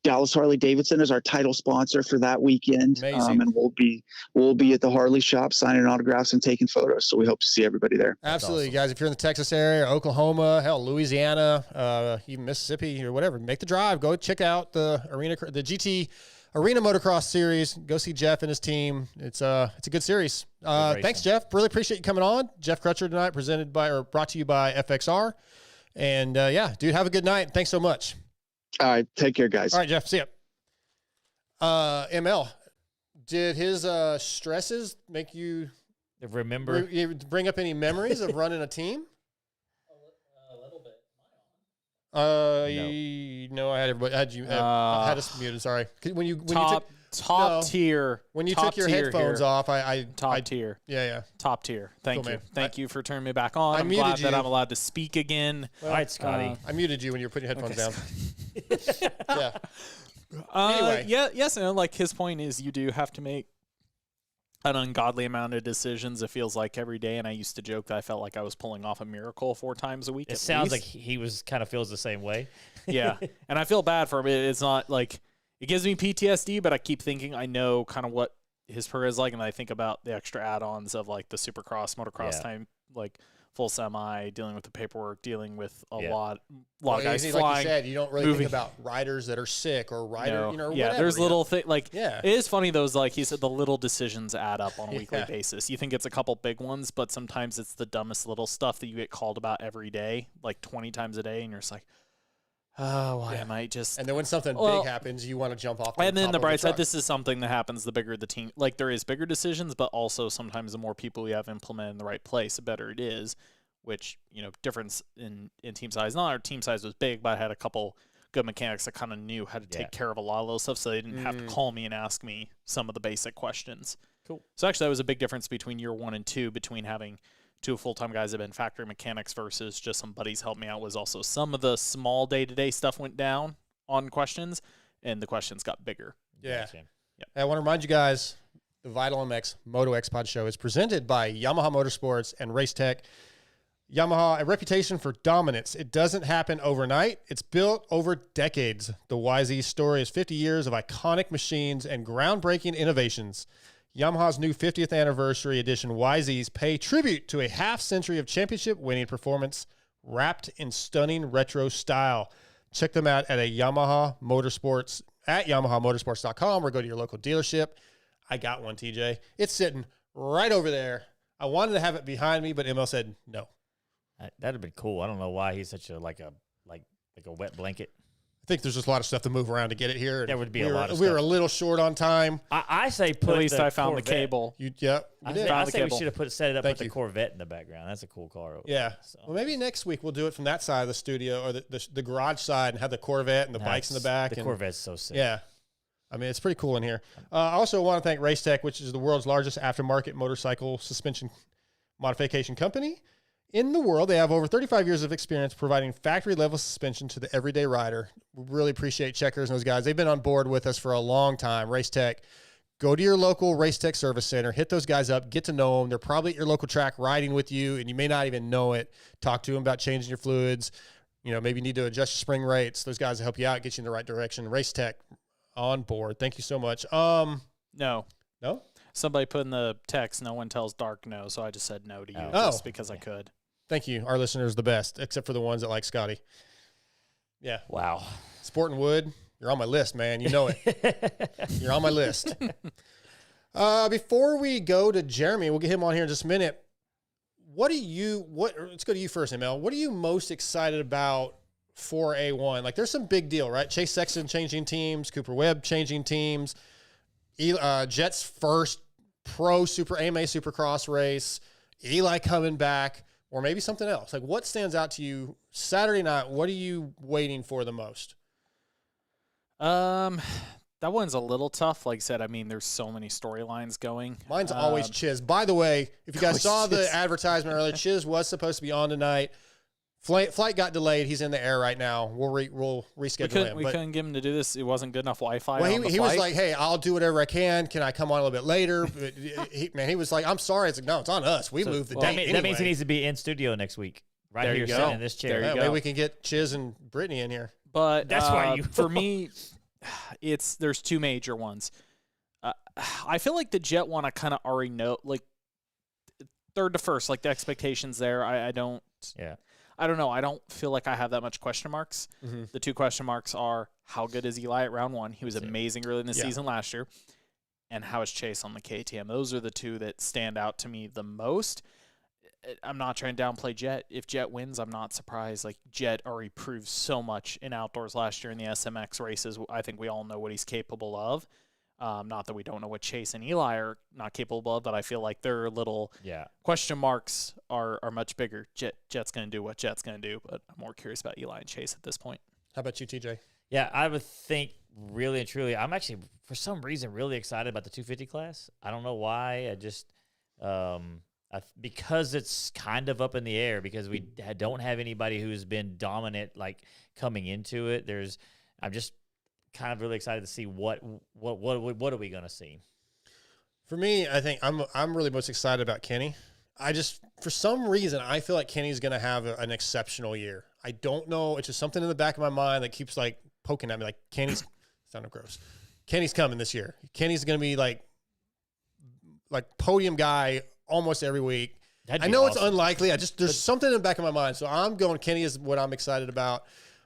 Dallas Harley Davidson is our title sponsor for that weekend. And we'll be at the Harley shop signing autographs and taking photos. So we hope to see everybody there. Absolutely, awesome. Guys. If you're in the Texas area, Oklahoma, hell, Louisiana, even Mississippi or whatever, make the drive. Go check out the GT Arena Motocross series. Go see Jeff and his team. It's a good series. Thanks, Jeff. Really appreciate you coming on. Jeff Crutcher tonight, brought to you by FXR. And yeah, dude, have a good night. Thanks so much. All right. Take care, guys. All right, Jeff. See ya. ML, did his stresses make you bring up any memories of running a team? A little bit. No, I had everybody. I had us muted. Sorry. When you top tier. When you took your headphones off, top tier. Yeah. Top tier. Thank Cool, you. man. Thank you for turning me back on. I'm muted glad that you. I'm allowed to speak again. All right, Scotty. I muted you when you were putting your headphones down. Yeah. Anyway. Yes, and like his point is you do have to make an ungodly amount of decisions. It feels like every day, and I used to joke that I felt like I was pulling off a miracle 4 times a week. It sounds like he kind of feels the same way. Yeah, and I feel bad for him. It's not like it gives me PTSD, but I keep thinking I know kind of what his program is like, and I think about the extra add-ons of like the Supercross, motocross time, like full semi, dealing with the paperwork, dealing with a lot of guys flying. Like you said, you don't really think about riders that are sick or whatever. There's little things like it is funny those, like he said, the little decisions add up on a weekly basis. You think it's a couple big ones, but sometimes it's the dumbest little stuff that you get called about every day, like 20 times a day, and you're just like, oh, why am I just... And then when something big happens, you want to jump off. And then the bright side, this is something that happens the bigger the team. Like, there is bigger decisions, but also sometimes the more people we have implemented in the right place, the better it is, which, difference in team size. Not our team size was big, but I had a couple good mechanics that kind of knew how to take care of a lot of those stuff, so they didn't have to call me and ask me some of the basic questions. Cool. So actually, that was a big difference between year 1 and 2, between having 2 full-time guys that have been factory mechanics versus just some buddies help me out. Was also some of the small day-to-day stuff went down on questions, and the questions got bigger. Yeah. I want to remind you guys, the Vital MX MotoXpod show is presented by Yamaha Motorsports and Race Tech. Yamaha, a reputation for dominance. It doesn't happen overnight. It's built over decades. The YZ story is 50 years of iconic machines and groundbreaking innovations. Yamaha's new 50th anniversary edition YZs pay tribute to a half-century of championship-winning performance wrapped in stunning retro style. Check them out at Yamaha Motorsports at YamahaMotorsports.com or go to your local dealership. I got one, TJ. It's sitting right over there. I wanted to have it behind me, but ML said no. That'd have been cool. I don't know why he's such a like a wet blanket. I think there's just a lot of stuff to move around to get it here. There would be a lot of We stuff. were a little short on time. I say put At least I found Corvette. the cable. I say we should have set it up with the Corvette in the background. That's a cool car. Yeah. So. Well, maybe next week we'll do it from that side of the studio or the garage side and have the Corvette and the bikes in the back. The Corvette's so sick. Yeah. I mean, it's pretty cool in here. I also want to thank Race Tech, which is the world's largest aftermarket motorcycle suspension modification company in the world. They have over 35 years of experience providing factory-level suspension to the everyday rider. We really appreciate Checkers and those guys. They've been on board with us for a long time. Race Tech. Go to your local Race Tech service center. Hit those guys up. Get to know them. They're probably at your local track riding with you, and you may not even know it. Talk to them about changing your fluids. Maybe you need to adjust your spring rates. Those guys will help you out, get you in the right direction. Race Tech on board. Thank you so much. No. Somebody put in the text, no one tells Dark no, so I just said no to you just because I could. Thank you. Our listeners are the best, except for the ones that like Scotty. Yeah. Wow. Sport and Wood, you're on my list, man. You know it. You're on my list. Before we go to Jeremy, we'll get him on here in just a minute. Let's go to you first, ML. What are you most excited about for A1? Like, there's some big deal, right? Chase Sexton changing teams, Cooper Webb changing teams, Jet's first pro AMA Supercross race, Eli coming back, or maybe something else. Like, what stands out to you Saturday night? What are you waiting for the most? That one's a little tough. Like I said, I mean, there's so many storylines going. Mine's always Chiz. By the way, if you guys saw the advertisement earlier, Chiz was supposed to be on tonight. Flight got delayed. He's in the air right now. We'll reschedule him. We couldn't get him to do this. It wasn't good enough Wi-Fi. Well, he was like, "Hey, I'll do whatever I can. Can I come on a little bit later?" But he was like, "I'm sorry." It's like, "No, it's on us. We moved the date anyway." That means he needs to be in studio next week, right here, sitting in this chair. Maybe we can get Chiz and Brittany in here. But that's why for me, there's 2 major ones. I feel like the Jet one, I kind of already know, like third to first, like the expectations there. I don't. Yeah. I don't know. I don't feel like I have that much question marks. Mm-hmm. The 2 question marks are, how good is Eli at round 1? He was amazing early in the season last year. And how is Chase on the KTM? Those are the 2 that stand out to me the most. I'm not trying to downplay Jet. If Jet wins, I'm not surprised. Like, Jet already proved so much in outdoors last year in the SMX races. I think we all know what he's capable of. Not that we don't know what Chase and Eli are not capable of, but I feel like their little question marks are much bigger. Jet's going to do what Jet's going to do, but I'm more curious about Eli and Chase at this point. How about you, TJ? Yeah, I would think really and truly, I'm actually, for some reason, really excited about the 250 class. I don't know why. I just, because it's kind of up in the air, because we don't have anybody who's been dominant, like, coming into it. I'm just kind of really excited to see what are we going to see. For me, I think I'm really most excited about Kenny. For some reason, I feel like Kenny's going to have an exceptional year. I don't know. It's just something in the back of my mind that keeps, like, poking at me. Like, Kenny's sounded gross. Kenny's coming this year. Kenny's going to be like podium guy almost every week. I know awesome. It's unlikely. There's something in the back of my mind. So I'm going Kenny is what I'm excited about.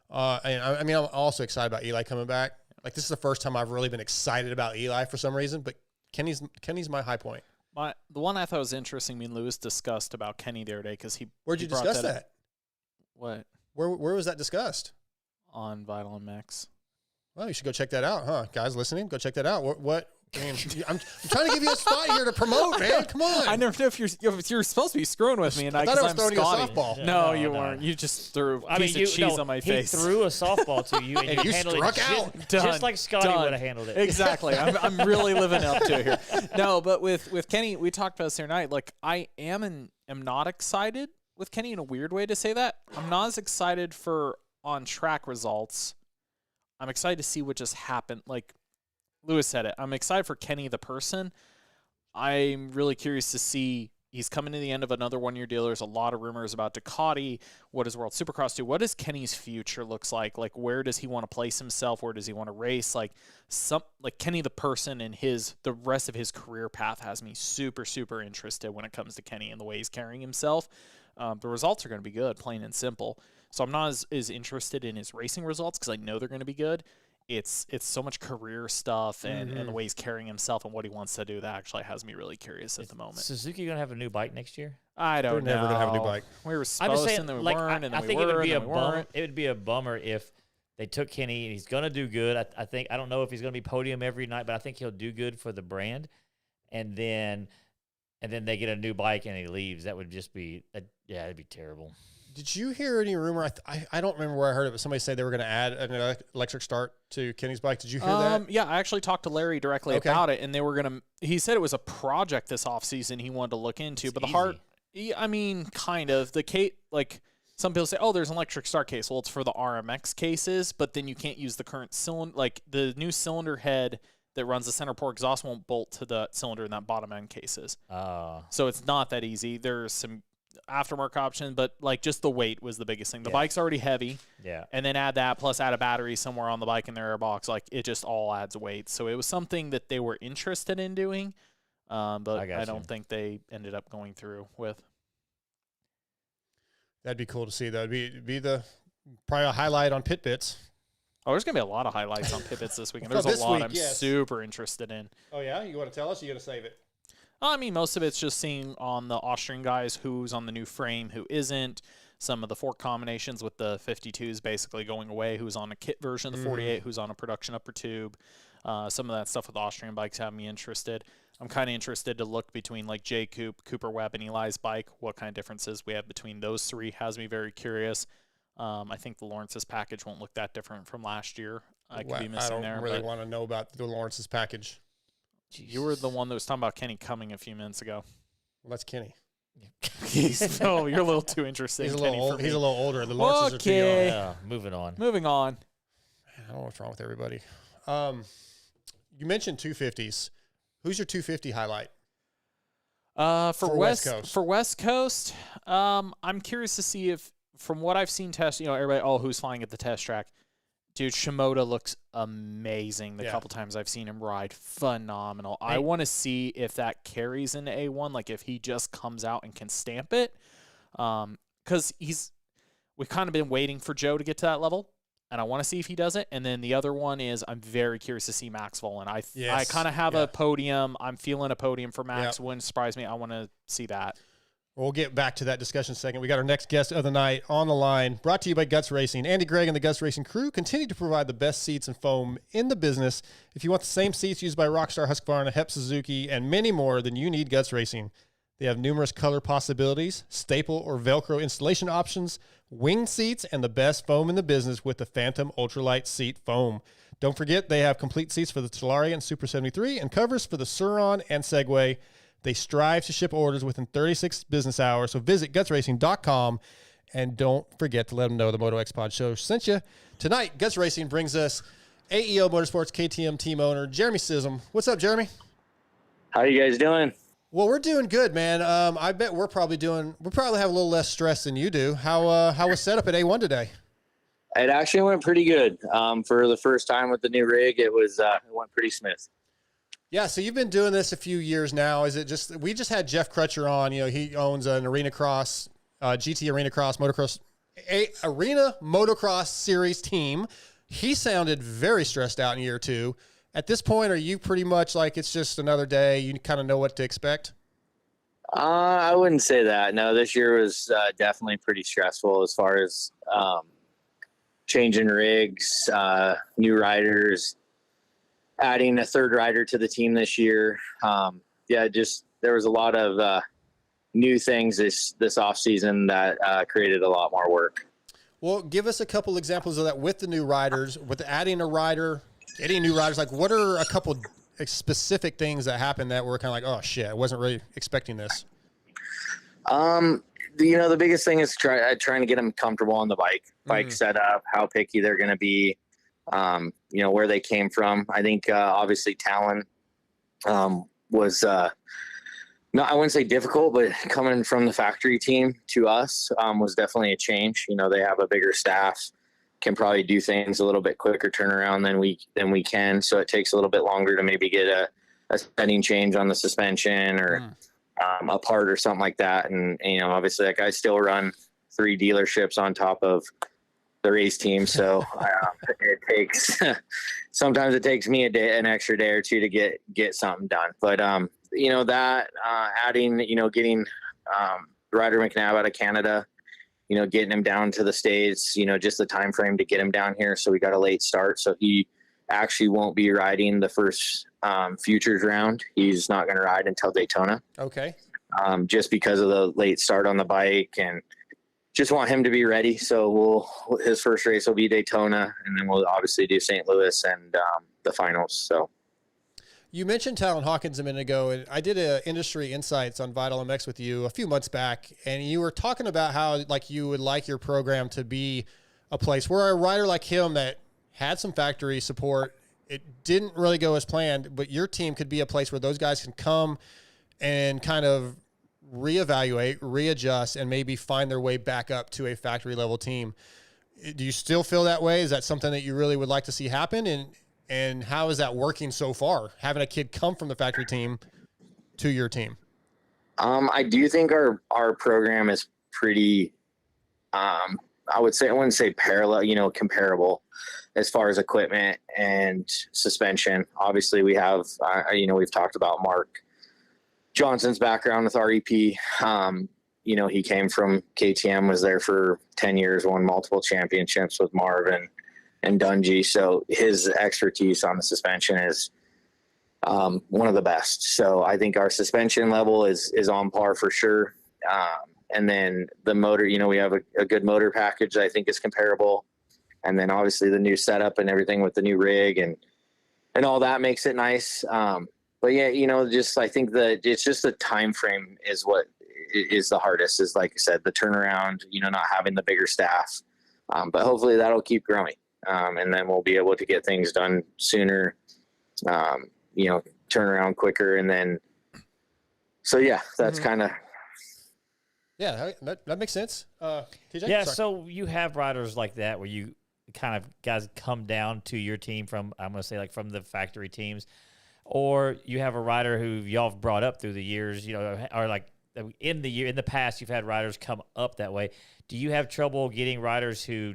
And I'm also excited about Eli coming back. Like, this is the first time I've really been excited about Eli for some reason, but Kenny's my high point. The one I thought was interesting, me and Lewis discussed about Kenny the other day, because Where'd you discuss that? What? Where was that discussed? On Vital MX. Well, you should go check that out, huh? Guys listening, go check that out. What? I mean, I'm trying to give you a spot here to promote, man. Come on. I never know if you're supposed to be screwing with me, and I thought I was throwing you a softball. No, you weren't. You just threw a piece of cheese on my face. He threw a softball to you, and you handled struck it out. Just like Scotty would have handled it. Exactly. I'm really living up to it here. No, but with Kenny, we talked about this the other night. Like, I am not excited with Kenny in a weird way to say that. I'm not as excited for on-track results. I'm excited to see what just happened. Like Lewis said it, I'm excited for Kenny the person. I'm really curious to see. He's coming to the end of another one-year deal. There's a lot of rumors about Ducati. What does World Supercross do? What does Kenny's future looks like? Like, where does he want to place himself? Where does he want to race? Like Kenny the person and the rest of his career path has me super, super interested when it comes to Kenny and the way he's carrying himself. The results are going to be good, plain and simple. So I'm not as interested in his racing results because I know they're going to be good. It's so much career stuff and the way he's carrying himself and what he wants to do that actually has me really curious at the moment. Suzuki going to have a new bike next year? I don't know. They're never going to have a new bike. We were supposed to, and then we weren't, and then we were, and then we weren't. It would be a bummer if they took Kenny, and he's going to do good. I don't know if he's going to be podium every night, but I think he'll do good for the brand. And then they get a new bike and he leaves. That would just be, it'd be terrible. Did you hear any rumor? I don't remember where I heard it, but somebody said they were going to add an electric start to Kenny's bike. Did you hear that? Yeah, I actually talked to Larry directly about it, and they were going to – he said it was a project this offseason he wanted to look into. It's but the easy. heart – I mean, kind of. The case – like some people say, oh, there's an electric start case. Well, it's for the RMX cases, but then you can't use the current cylinder – like the new cylinder head that runs the center port exhaust won't bolt to the cylinder in that bottom end cases. So it's not that easy. There's some – aftermarket option, but like just the weight was the biggest thing. The bike's already heavy, and then add that plus add a battery somewhere on the bike in their airbox. Like it just all adds weight. So it was something that they were interested in doing, but I don't think they ended up going through with. That'd be cool to see. That'd be the probably a highlight on Pit Bits. Oh, there's gonna be a lot of highlights on Pit Bits this weekend. There's a lot I'm super interested in. Oh yeah, you want to tell us? Or you gonna save it? I mean, most of it's just seeing on the Austrian guys who's on the new frame, who isn't. Some of the fork combinations with the 52s basically going away, who's on a kit version of the 48, who's on a production upper tube. Some of that stuff with Austrian bikes have me interested. I'm kind of interested to look between like J. Cooper Webb, and Eli's bike. What kind of differences we have between those three has me very curious. I think the Lawrence's package won't look that different from last year. I could be missing there. I don't really want to know about the Lawrence's package. You were the one that was talking about Kenny coming a few minutes ago. Well, that's Kenny. You're a little too interested. He's in a little Kenny old. He's a little older. The Lawrences are too young. Yeah, moving on. Man, I don't know what's wrong with everybody. You mentioned 250s. Who's your 250 highlight? For West Coast, I'm curious to see if, from what I've seen test, everybody, who's flying at the test track. Dude, Shimoda looks amazing the couple times I've seen him ride. Phenomenal. I want to see if that carries into A1, like if he just comes out and can stamp it. Because we've kind of been waiting for Joe to get to that level, and I want to see if he does it. And then the other one is I'm very curious to see Max Volan. I kind of have a podium. I'm feeling a podium for Max. Wouldn't surprise me. I want to see that. We'll get back to that discussion in a second. We got our next guest of the night on the line, brought to you by Guts Racing. Andy Gregg and the Guts Racing crew continue to provide the best seats and foam in the business. If you want the same seats used by Rockstar, Husqvarna, Hep Suzuki, and many more, then you need Guts Racing. They have numerous color possibilities, staple or Velcro installation options, winged seats, and the best foam in the business with the Phantom Ultralight Seat Foam. Don't forget, they have complete seats for the Telaria and Super 73 and covers for the Sur-Ron and Segway. They strive to ship orders within 36 business hours, so visit gutsracing.com, and don't forget to let them know the MotoXpod show sent you. Tonight, Guts Racing brings us AEO Motorsports KTM team owner Jeremy Scism. What's up, Jeremy? How you guys doing? Well, we're doing good, man. I bet we're probably have a little less stress than you do. How was setup at A1 today? It actually went pretty good. For the first time with the new rig, it went pretty smooth. Yeah, so you've been doing this a few years now. We just had Jeff Crutcher on. You know, he owns an Arena Cross, GT Arena Cross, Arena Motocross Series team. He sounded very stressed out in year 2. At this point, are you pretty much like it's just another day? You kind of know what to expect? I wouldn't say that. No, this year was definitely pretty stressful as far as changing rigs, new riders, adding a third rider to the team this year. There was a lot of new things this off season that created a lot more work. Well, give us a couple examples of that with the new riders, with adding a rider, getting new riders. Like, what are a couple specific things that happened that were kind of like, oh shit, I wasn't really expecting this? The biggest thing is trying to get them comfortable on the bike setup, how picky they're going to be, where they came from. I think, obviously Talon, was, I wouldn't say difficult, but coming from the factory team to us, was definitely a change. You know, they have a bigger staff, can probably do things a little bit quicker turnaround than we can. So it takes a little bit longer to maybe get a setting change on the suspension or, a part or something like that. And, obviously like I still run 3 dealerships on top of the race team. So sometimes it takes me an extra day or 2 to get something done. But, adding, getting Ryder McNabb out of Canada, getting him down to the States, just the time frame to get him down here. So we got a late start. So he actually won't be riding the first futures round. He's not going to ride until Daytona. Okay. Just because of the late start on the bike, and just want him to be ready. So his first race will be Daytona, and then we'll obviously do St. Louis and the finals. So you mentioned Talon Hawkins a minute ago, and I did a industry insights on Vital MX with you a few months back, and you were talking about how like you would like your program to be a place where a rider like him that had some factory support, it didn't really go as planned, but your team could be a place where those guys can come and kind of reevaluate, readjust, and maybe find their way back up to a factory level team. Do you still feel that way? Is that something that you really would like to see happen? And how is that working so far, having a kid come from the factory team to your team? I do think our program is pretty, I wouldn't say parallel, comparable as far as equipment and suspension. Obviously we have, we've talked about Mark Johnson's background with REP. He came from KTM, was there for 10 years, won multiple championships with Marvin and Dungey. So his expertise on the suspension is one of the best. So I think our suspension level is on par for sure. And then the motor, we have a good motor package that I think is comparable. And then obviously the new setup and everything with the new rig and all that makes it nice. But yeah, I think that it's just the time frame is what is the hardest, is like I said, the turnaround, not having the bigger staff. But hopefully that'll keep growing. And then we'll be able to get things done sooner, turn around quicker. And then, so yeah, that's kind of. Yeah, that makes sense. TJ? Yeah, Sorry. so you have riders like that where you kind of guys come down to your team from, I'm going to say like from the factory teams, or you have a rider who y'all have brought up through the years, or like in the past you've had riders come up that way. Do you have trouble getting riders who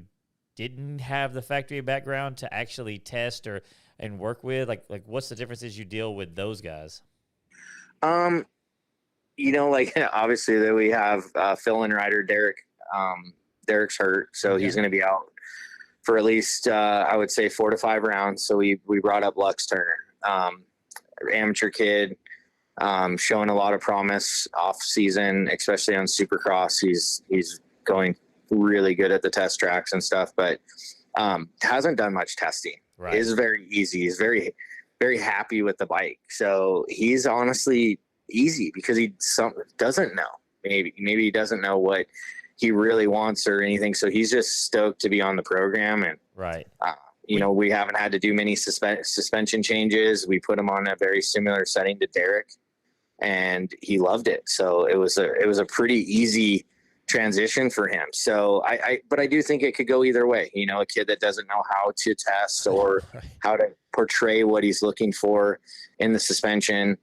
didn't have the factory background to actually test and work with? Like what's the differences you deal with those guys? like obviously that we have fill-in rider Derek. Derek's hurt, so he's going to be out for at least I would say 4 to 5 rounds. So we brought up Lux Turner, amateur kid, showing a lot of promise off season, especially on Supercross. He's going really good at the test tracks and stuff, but hasn't done much testing. Right. Is very easy. He's very, very happy with the bike. So he's honestly easy because he doesn't know. Maybe he doesn't know what he really wants or anything. So he's just stoked to be on the program. And right. We haven't had to do many suspension changes. We put him on a very similar setting to Derek, and he loved it. So it was a pretty easy transition for him. So but I do think it could go either way. A kid that doesn't know how to test or how to portray what he's looking for in the suspension,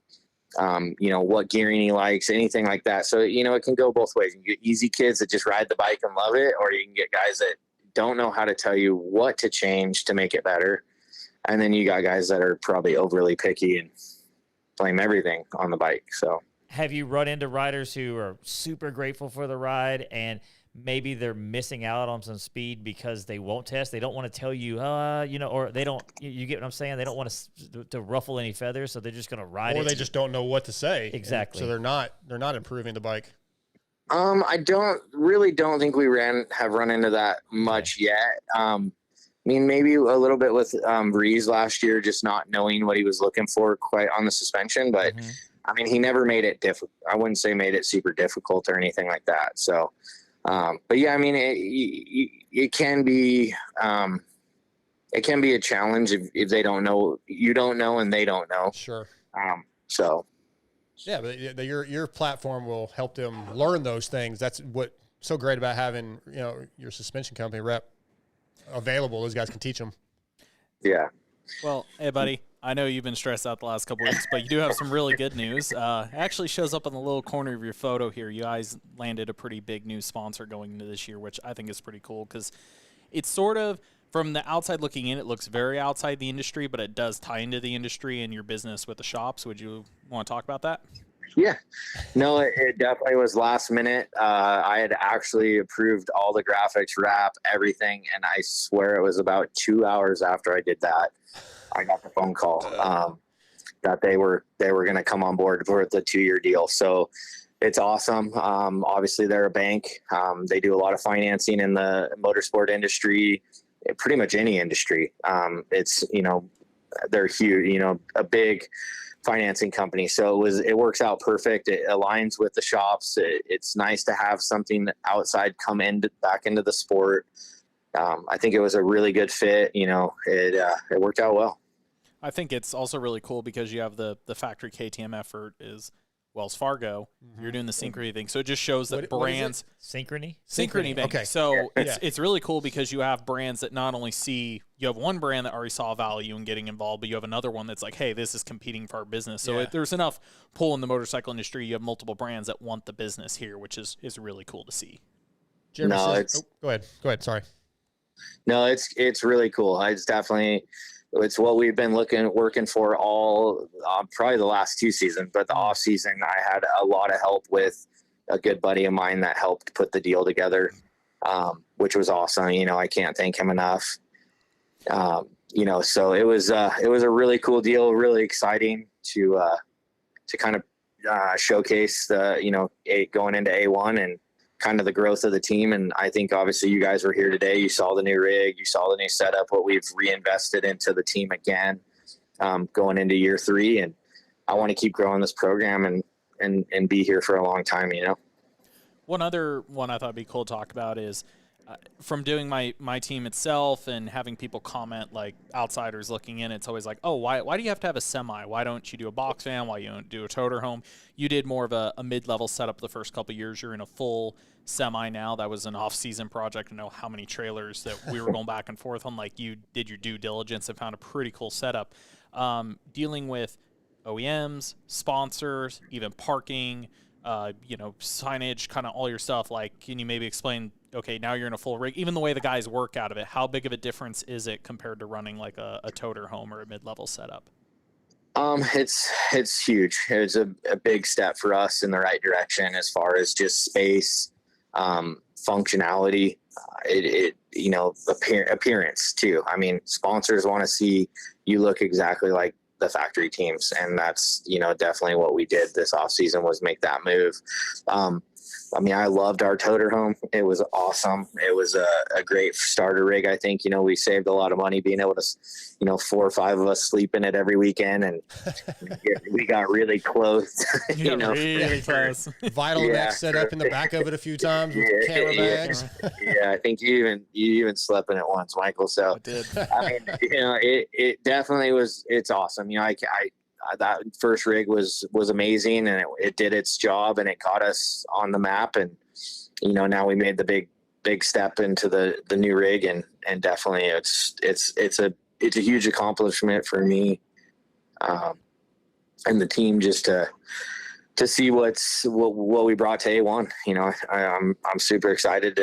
what gearing he likes, anything like that. So, it can go both ways. You get easy kids that just ride the bike and love it, or you can get guys that don't know how to tell you what to change to make it better. And then you got guys that are probably overly picky and blame everything on the bike. So have you run into riders who are super grateful for the ride and maybe they're missing out on some speed because they won't test? They don't want to tell you, or they don't, you get what I'm saying? They don't want to ruffle any feathers. So they're just going to ride it. Or they just don't know what to say. Exactly. So they're not improving the bike. I don't think we have run into that much yet. Maybe a little bit with Breeze last year, just not knowing what he was looking for quite on the suspension, but he never made it difficult. I wouldn't say made it super difficult or anything like that. So, but yeah, it can be a challenge if they don't know, you don't know, and they don't know. Sure. So. Yeah, but your platform will help them learn those things. That's what's so great about having, your suspension company rep available. Those guys can teach them. Yeah. Well, hey, buddy, I know you've been stressed out the last couple of weeks, but you do have some really good news. It actually shows up in the little corner of your photo here. You guys landed a pretty big new sponsor going into this year, which I think is pretty cool because it's sort of, from the outside looking in, it looks very outside the industry, but it does tie into the industry and your business with the shops. Would you want to talk about that? Yeah. No, it definitely was last minute. I had actually approved all the graphics, wrap, everything, and I swear it was about 2 hours after I did that, I got the phone call that they were going to come on board for the 2-year deal. So it's awesome. Obviously, they're a bank. They do a lot of financing in the motorsport industry, pretty much any industry. It's, they're huge, a big financing company. So it works out perfect. It aligns with the shops. It's nice to have something outside come back into the sport. I think it was a really good fit. It worked out well. I think it's also really cool because you have the factory KTM effort is Wells Fargo. You're doing the Synchrony thing. So it just shows that brands. Synchrony Bank. Okay. So it's really cool because you have brands that not only see, you have one brand that already saw value in getting involved, but you have another one that's like, hey, this is competing for our business. So there's enough pull in the motorcycle industry. You have multiple brands that want the business here, which is really cool to see. Jeremy says, go ahead. Sorry. No, it's really cool. It's what we've been working for all probably the last 2 seasons, but the off season I had a lot of help with a good buddy of mine that helped put the deal together, which was awesome. I can't thank him enough. So it was a really cool deal, really exciting to kind of showcase the, going into A1 and kind of the growth of the team. And I think obviously you guys were here today. You saw the new rig, you saw the new setup, what we've reinvested into the team again, going into year 3. And I want to keep growing this program and be here for a long time, One other one I thought would be cool to talk about is from doing my team itself and having people comment, like outsiders looking in, it's always like, oh, why do you have to have a semi? Why don't you do a box van? Why you don't do a toter home? You did more of a mid-level setup the first couple of years. You're in a full semi now. That was an off-season project. I know how many trailers that we were going back and forth on. Like, you did your due diligence and found a pretty cool setup. Dealing with OEMs, sponsors, even parking, signage, kind of all your stuff. Like, can you maybe explain, okay, now you're in a full rig, even the way the guys work out of it, how big of a difference is it compared to running like a toter home or a mid-level setup? It's huge. It's a big step for us in the right direction as far as just space, functionality, appearance too. I mean, sponsors want to see you look exactly like the factory teams, and that's, definitely what we did this off season was make that move. I loved our toter home. It was awesome. It was a great starter rig. I think, we saved a lot of money being able to, 4 or 5 of us sleep in it every weekend. And we got really close, really close. Vital set up in the back of it a few times with camera bags. I think you even slept in it once, Michael. So I did. It definitely was, it's awesome. That first rig was amazing, and it did its job, and it got us on the map. And, now we made the big step into the new rig, and definitely it's a huge accomplishment for me, and the team just to see what we brought to A1. I'm super excited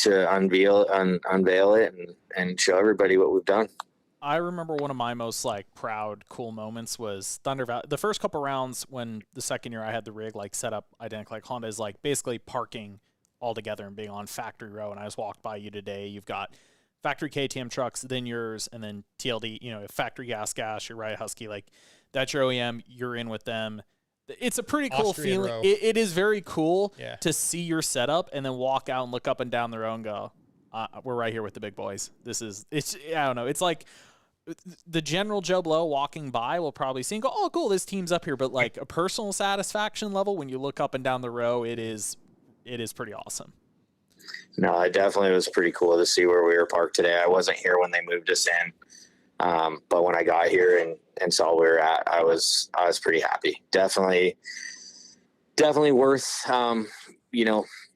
to unveil it and show everybody what we've done. I remember one of my most proud, cool moments was Thunder Valley. The first couple rounds, when the second year I had the rig set up identical like Honda, is basically parking all together and being on factory row. And I just walked by you today. You've got factory KTM trucks, then yours, and then TLD. Factory gas. You're right, Husky. That's your OEM. You're in with them. It's a pretty cool Austrian feeling. It is very cool to see your setup and then walk out and look up and down the row and go, we're right here with the big boys. I don't know. It's like the general Joe Blow walking by will probably see and go, oh, cool, this team's up here. But a personal satisfaction level, when you look up and down the row, it is pretty awesome. No, it definitely was pretty cool to see where we were parked today. I wasn't here when they moved us in. But when I got here and saw where we were at, I was pretty happy. Definitely worth,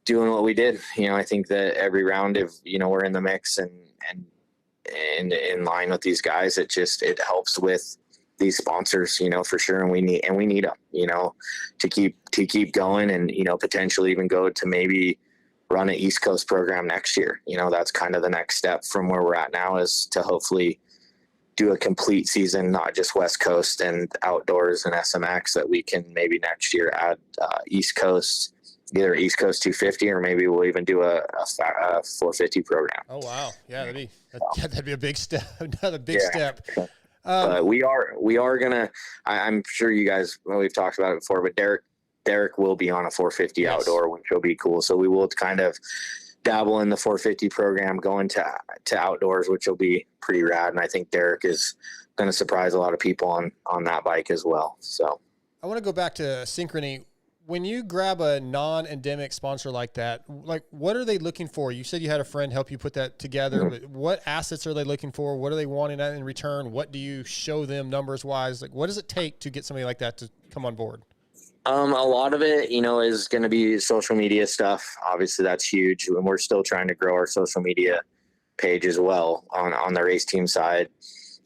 doing what we did. I think that every round of, we're in the mix and in line with these guys, it helps with these sponsors, for sure. And we need them, to keep going and, potentially even go to maybe run an East Coast program next year. That's kind of the next step from where we're at now, is to hopefully do a complete season, not just West Coast and outdoors and SMX, that we can maybe next year add East Coast, either East Coast 250, or maybe we'll even do a 450 program. Oh, wow. Yeah, that'd be a big step, another big step. But we are gonna, I'm sure you guys, we've talked about it before, but Derek will be on a 450 outdoor, which will be cool. So we will kind of dabble in the 450 program, going to outdoors, which will be pretty rad. And I think Derek is going to surprise a lot of people on that bike as well. So I want to go back to Synchrony. When you grab a non-endemic sponsor like that, what are they looking for? You said you had a friend help you put that together, but what assets are they looking for? What are they wanting in return? What do you show them numbers wise? What does it take to get somebody like that to come on board? A lot of it, is going to be social media stuff. Obviously that's huge. And we're still trying to grow our social media page as well on the race team side.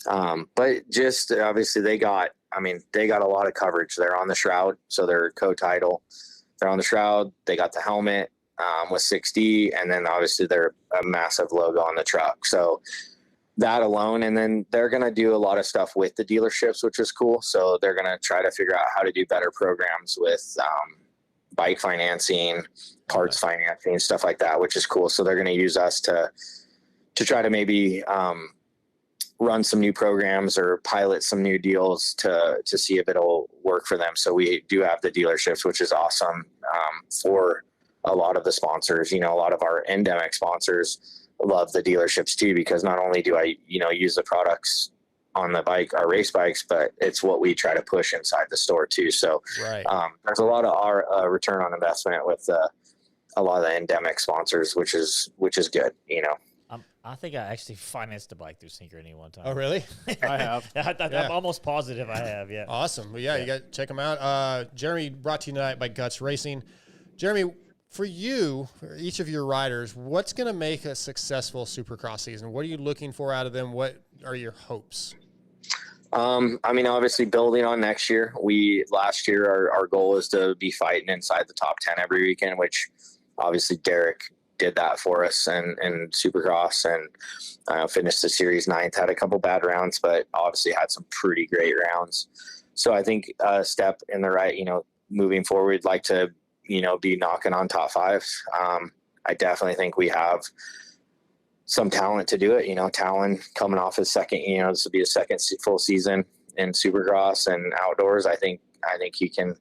But just obviously they got a lot of coverage. They're on the Shroud, so they're co-title. They're on the Shroud. They got the helmet with 6D, and then obviously they're a massive logo on the truck. So that alone, and then they're going to do a lot of stuff with the dealerships, which is cool. So they're going to try to figure out how to do better programs with bike financing, parts financing, stuff like that, which is cool. So they're going to use us to try to maybe run some new programs or pilot some new deals to see if it'll work for them. So we do have the dealerships, which is awesome for a lot of the sponsors. A lot of our endemic sponsors love the dealerships too, because not only do I, use the products on the bike, our race bikes, but it's what we try to push inside the store too. So there's a lot of our return on investment with a lot of the endemic sponsors, which is good, I think I actually financed a bike through Synchrony one time. Oh, really? I have. I'm almost positive I have, yeah. Awesome. Well, you got to check them out. Jeremy, brought to you tonight by Guts Racing. Jeremy, for each of your riders, what's going to make a successful Supercross season? What are you looking for out of them? What are your hopes? Obviously building on next year. Last year, our goal was to be fighting inside the top 10 every weekend, which obviously Derek did that for us and Supercross, and finished the series 9th, had a couple bad rounds, but obviously had some pretty great rounds. So I think a step in the right, moving forward, like to, be knocking on top fives. I definitely think we have some talent to do it. Talon coming off his second, this will be his second full season in Supercross and outdoors. I think he can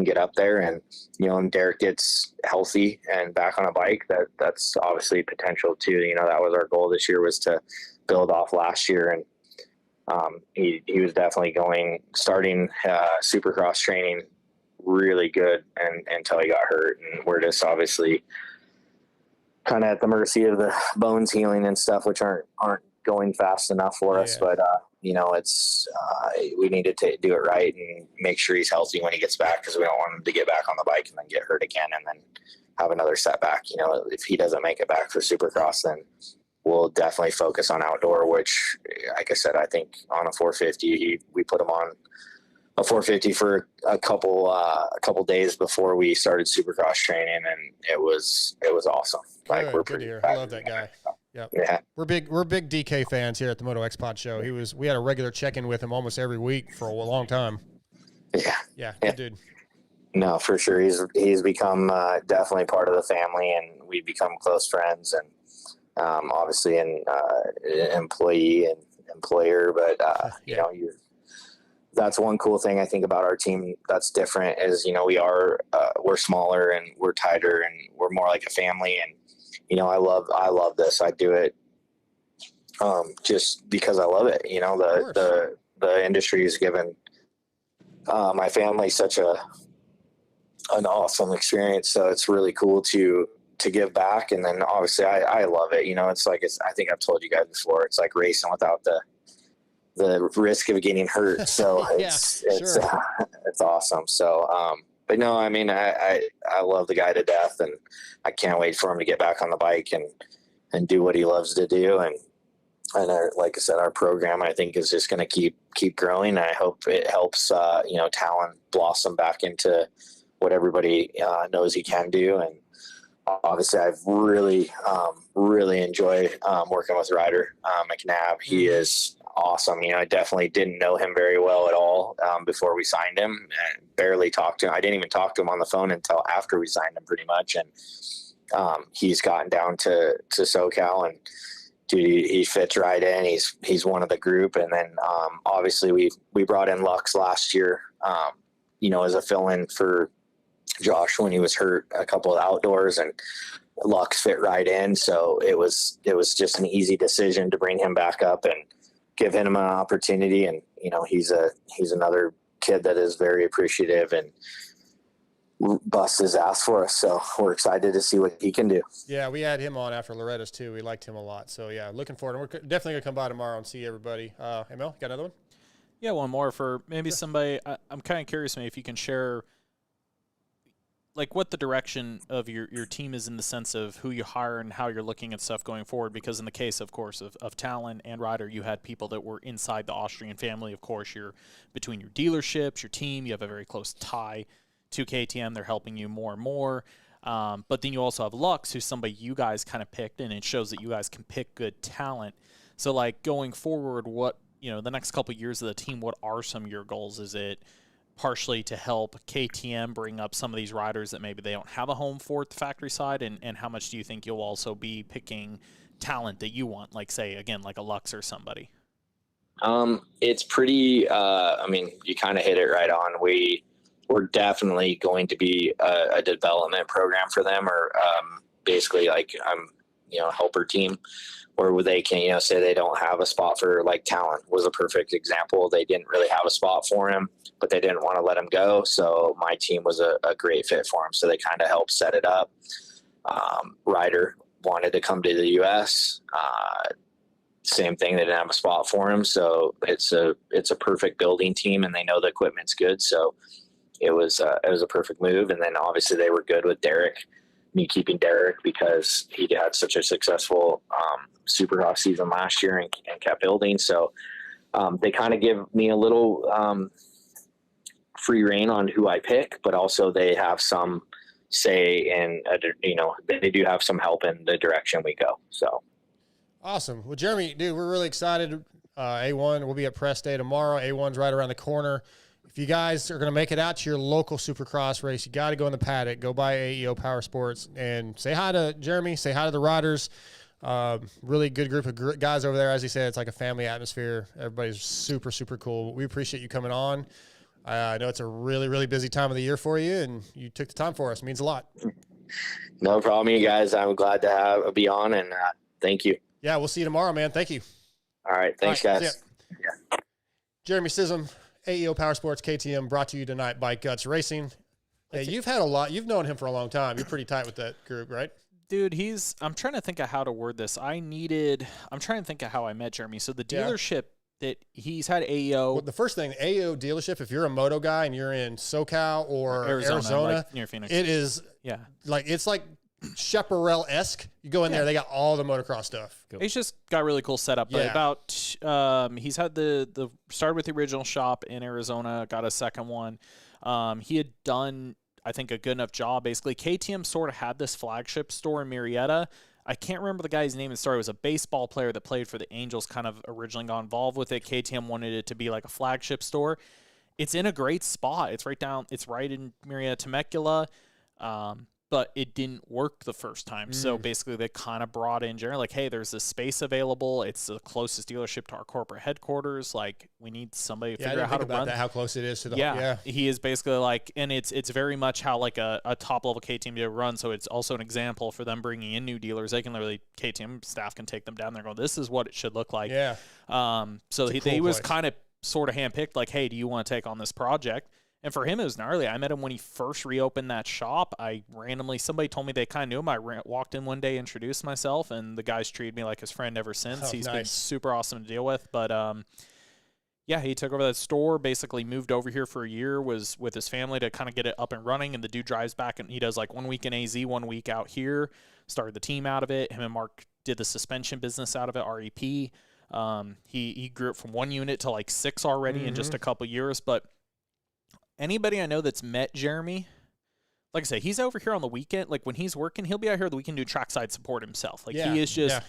get up there, and when Derek gets healthy and back on a bike, that's obviously potential too. That was our goal this year, was to build off last year, and he was definitely starting Supercross training really good and until he got hurt, and we're just obviously kind of at the mercy of the bones healing and stuff, which aren't going fast enough for us. But it's we need to do it right and make sure he's healthy when he gets back, because we don't want him to get back on the bike and then get hurt again and then have another setback. If he doesn't make it back for Supercross, then we'll definitely focus on outdoor, which, like I said, I think on a 450, we put him on a 450 for a couple days before we started Supercross training, and it was awesome. Like, we're good to hear. I love that guy. Yep. Yeah. We're big DK fans here at the MotoXpod show. We had a regular check-in with him almost every week for a long time. Yeah. Good dude. No, for sure. He's become definitely part of the family, and we've become close friends, and obviously an employee and employer, but that's one cool thing I think about our team that's different is, we're smaller and we're tighter and we're more like a family. And, I love this. I do it just because I love it. The industry has given my family such an awesome experience. So it's really cool to give back. And then obviously I love it. I think I've told you guys before, it's like racing without the risk of getting hurt. So it's awesome. So, but no, I mean, I love the guy to death, and I can't wait for him to get back on the bike and do what he loves to do. And like I said, our program, I think, is just going to keep growing. I hope it helps, Talon blossom back into what everybody knows he can do. And obviously I've really enjoyed working with Ryder McNabb. He is awesome. I definitely didn't know him very well at all before we signed him, and barely talked to him. I didn't even talk to him on the phone until after we signed him, pretty much. And he's gotten down to SoCal, and dude, he fits right in. He's one of the group. And then obviously we brought in Lux last year, as a fill-in for Josh when he was hurt a couple of outdoors, and Lux fit right in. So it was just an easy decision to bring him back up and give him an opportunity. And, he's another kid that is very appreciative and busts his ass for us. So we're excited to see what he can do. Yeah. We had him on after Loretta's too. We liked him a lot. So yeah, looking forward. We're definitely gonna come by tomorrow and see everybody. Hey Mel, got another one? Yeah. One more for maybe somebody. I'm kind of curious, maybe if you can share like what the direction of your team is in the sense of who you hire and how you're looking at stuff going forward. Because in the case, of course, of Talon and Ryder, you had people that were inside the Austrian family. Of course, you're between your dealerships, your team, you have a very close tie to KTM. They're helping you more and more. But then you also have Lux, who's somebody you guys kind of picked, and it shows that you guys can pick good talent. So like going forward, what, the next couple of years of the team, what are some of your goals? Is it partially to help KTM bring up some of these riders that maybe they don't have a home for at the factory side? And how much do you think you'll also be picking talent that you want, like, say, again, like a Lux or somebody? It's pretty, you kind of hit it right on. We're definitely going to be a development program for them, or basically like a helper team where they can, say they don't have a spot for, like Talent was a perfect example. They didn't really have a spot for him, but they didn't want to let him go. So my team was a great fit for him. So they kind of helped set it up. Ryder wanted to come to the US. Same thing. They didn't have a spot for him. So it's a perfect building team, and they know the equipment's good. So it was a perfect move. And then obviously they were good with Derek, me keeping Derek because he had such a successful Supercross season last year and kept building. So they kind of give me a little free reign on who I pick, but also they have some say in, they do have some help in the direction we go. So awesome. Well, Jeremy, dude, we're really excited. A1 will be at press day tomorrow. A1's right around the corner. if you guys are going to make it out to your local Supercross race, you got to go in the paddock, go by AEO Power Sports, and say hi to Jeremy, say hi to the riders. Really good group of guys over there. As he said, it's like a family atmosphere. Everybody's super, super cool. We appreciate you coming on. I know it's a really, really busy time of the year for you, and you took the time for us. It means a lot. No problem, you guys. I'm glad to be on, and thank you. Yeah, we'll see you tomorrow, man. Thank you. All right. Thanks, guys. Yeah. Jeremy Scism, AEO Power Sports, KTM, brought to you tonight by Guts Racing. Yeah, you've had a lot. You've known him for a long time. You're pretty tight with that group, right? Dude, I'm trying to think of how to word this. I'm trying to think of how I met Jeremy. So the dealership that he's had AEO. Well, the first thing, AEO dealership, if you're a moto guy and you're in SoCal or Arizona like near Phoenix, it is it's like Chaparral-esque. You go in there, they got all the motocross stuff. Cool. He's just got really cool setup. But he's had the started with the original shop in Arizona, got a second one. He had done, I think, a good enough job. Basically, KTM sort of had this flagship store in Marietta. I can't remember the guy's name in the story. It was a baseball player that played for the Angels, kind of originally got involved with it. KTM wanted it to be like a flagship store. It's in a great spot. It's right in Marietta, Temecula. But it didn't work the first time. So basically they kind of brought in Jeremy, like, hey, there's this space available. It's the closest dealership to our corporate headquarters. Like, we need somebody to figure out how to run that, how close it is to the He is basically like, and it's very much how like a top level KTM dealer runs. So it's also an example for them bringing in new dealers. They can literally, KTM staff can take them down there and go, this is what it should look like. Yeah. So he was kind of sort of handpicked, like, hey, do you want to take on this project? And for him, it was gnarly. I met him when he first reopened that shop. Somebody told me they kind of knew him. I walked in one day, introduced myself, and the guy's treated me like his friend ever since. He's been super awesome to deal with. But, he took over that store, basically moved over here for a year, was with his family to kind of get it up and running. And the dude drives back, and he does like 1 week in AZ, 1 week out here, started the team out of it. Him and Mark did the suspension business out of it, REP. He grew it from 1 unit to like 6 already in just a couple years. But anybody I know that's met Jeremy, like I say, he's over here on the weekend. Like when he's working, he'll be out here the weekend doing trackside support himself. Like he is just,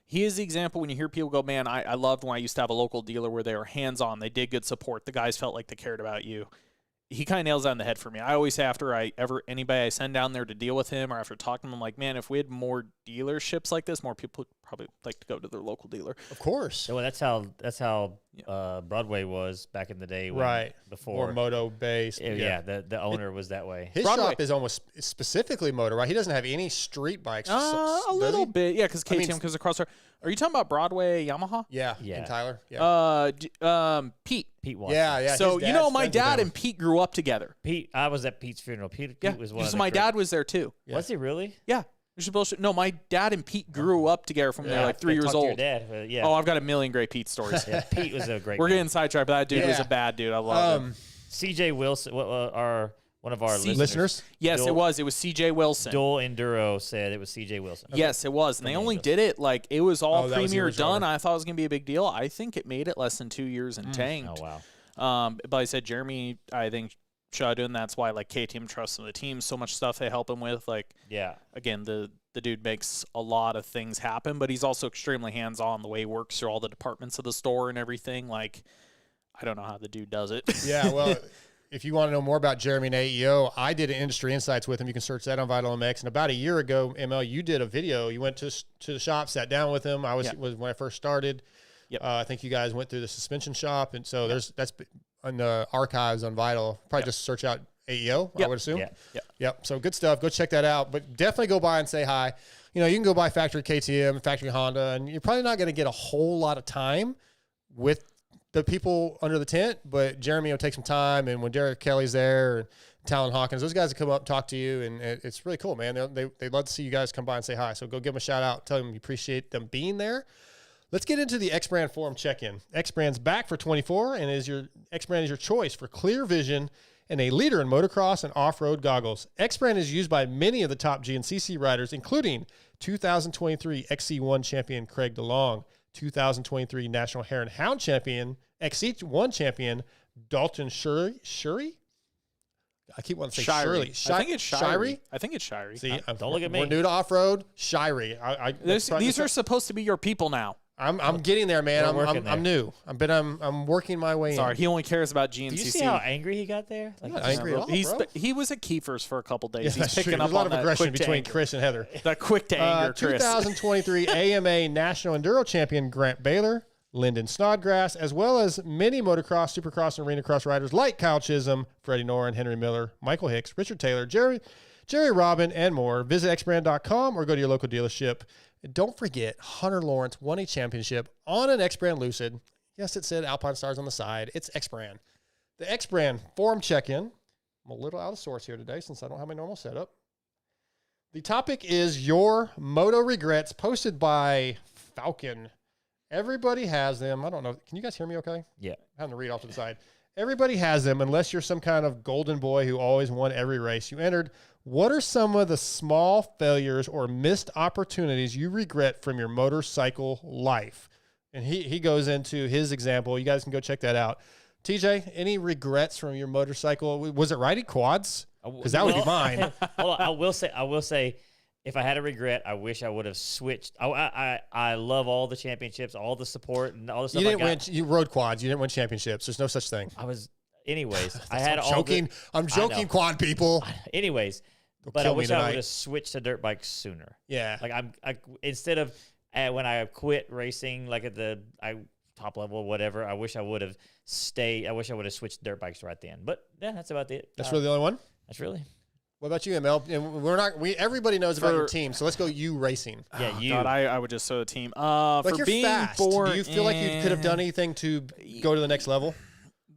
he is the example when you hear people go, man, I loved when I used to have a local dealer where they were hands-on. They did good support. The guys felt like they cared about you. He kind of nails that on the head for me. I always say after anybody I send down there to deal with him or after talking to him, I'm like, man, if we had more dealerships like this, more people would probably like to go to their local dealer. Of course. Well, that's how Broadway was back in the day. Before more moto based. The owner was that way. His shop is almost specifically moto, right? He doesn't have any street bikes. A little bit, because KTM, because the Crutcher. Are you talking about Broadway Yamaha? Yeah. And Tyler. Yeah. Pete. Pete Watson. Yeah. So my dad and Pete grew up together. I was at Pete's funeral. Pete was one of so my dad was there too. Yeah. Was he really? Yeah. Bullshit. No, my dad and Pete grew up together from they're like 3 years old. Your dad, Oh, I've got a million great Pete stories. Pete was a great. We're getting sidetracked, but that dude was a bad dude. I love him. CJ Wilson, one of our listeners. Yes, it was CJ Wilson. Dual Enduro said it was CJ Wilson. Okay. Yes, it was. And they only did it like it was all premier done. I thought it was going to be a big deal. I think it made it less than 2 years and tanked. Oh, wow. But I said, Jeremy, I think, should I do it? And that's why like KTM trusts in the team. So much stuff they help him with. Like, again, the dude makes a lot of things happen, but he's also extremely hands-on the way he works through all the departments of the store and everything. Like, I don't know how the dude does it. Yeah, well, if you want to know more about Jeremy and AEO, I did an Industry Insights with him. You can search that on Vital MX. And about a year ago, ML, you did a video. You went to the shop, sat down with him. Was when I first started. Yep. I think you guys went through the suspension shop, and so that's on the archives on Vital. Probably just search out AEO, I would assume. Yep. So good stuff. Go check that out. But definitely go by and say hi. You can go by Factory KTM, Factory Honda, and you're probably not going to get a whole lot of time with the people under the tent, but Jeremy will take some time, and when Derek Kelly's there, and Talon Hawkins, those guys will come up and talk to you, and it's really cool, man. They'd love to see you guys come by and say hi. So go give them a shout out. Tell them you appreciate them being there. Let's get into the X-Brand Forum check-in. X-Brand's back for 24, and X-Brand is your choice for clear vision and a leader in motocross and off-road goggles. X-Brand is used by many of the top GNCC riders, including 2023 XC1 champion Craig DeLong, 2023 National Hare and Hound champion, XC1 champion Dalton Shirey. I keep wanting to say Shirley. I think it's Shirey. I think it's Shirey. See, don't look at me. We're new to off-road. Shirey. These are supposed to be your people now. I'm getting there, man. I'm new. I'm working my way in. Sorry, he only cares about GNCC. Do you see how angry he got there? Like, not angry at all, bro. He was at Kiefer's for a couple days. Yeah, he's picking up a lot of on aggression between Chris and Heather. That quick to anger, Chris. 2023 AMA National Enduro Champion Grant Baylor, Lyndon Snodgrass, as well as many motocross, supercross, and arena cross riders like Kyle Scism, Freddie Noren, Henry Miller, Michael Hicks, Richard Taylor, Jerry Robin, and more. Visit xbrand.com or go to your local dealership. And don't forget, Hunter Lawrence won a championship on an X-Brand Lucid. Yes, it said Alpine Stars on the side. It's X-Brand. The X-Brand forum check-in. I'm a little out of sorts here today since I don't have my normal setup. The topic is your moto regrets, posted by Falcon. Everybody has them. I don't know. Can you guys hear me okay? Yeah. I'm having to read off to the side. Everybody has them unless you're some kind of golden boy who always won every race you entered. What are some of the small failures or missed opportunities you regret from your motorcycle life? And he goes into his example. You guys can go check that out. TJ, any regrets from your motorcycle? Was it riding quads? Because that would be mine. Well, I will say, if I had a regret, I wish I would have switched. I love all the championships, all the support, and all the stuff. You didn't win. You rode quads. You didn't win championships. There's no such thing. Anyways, I had I'm joking. I'm joking, quad people. Anyways, but I wish I would have switched to dirt bikes sooner. Yeah. Like instead of when I quit racing, like at the top level, whatever. I wish I would have stayed. I wish I would have switched dirt bikes right then. But yeah, that's about it. That's really the only one. That's really. What about you, ML? And everybody knows about your team, so let's go you racing. Yeah, you. God, I would just throw the team. Like for you're being fast. born, Do you feel like you could have done anything to go to the next level?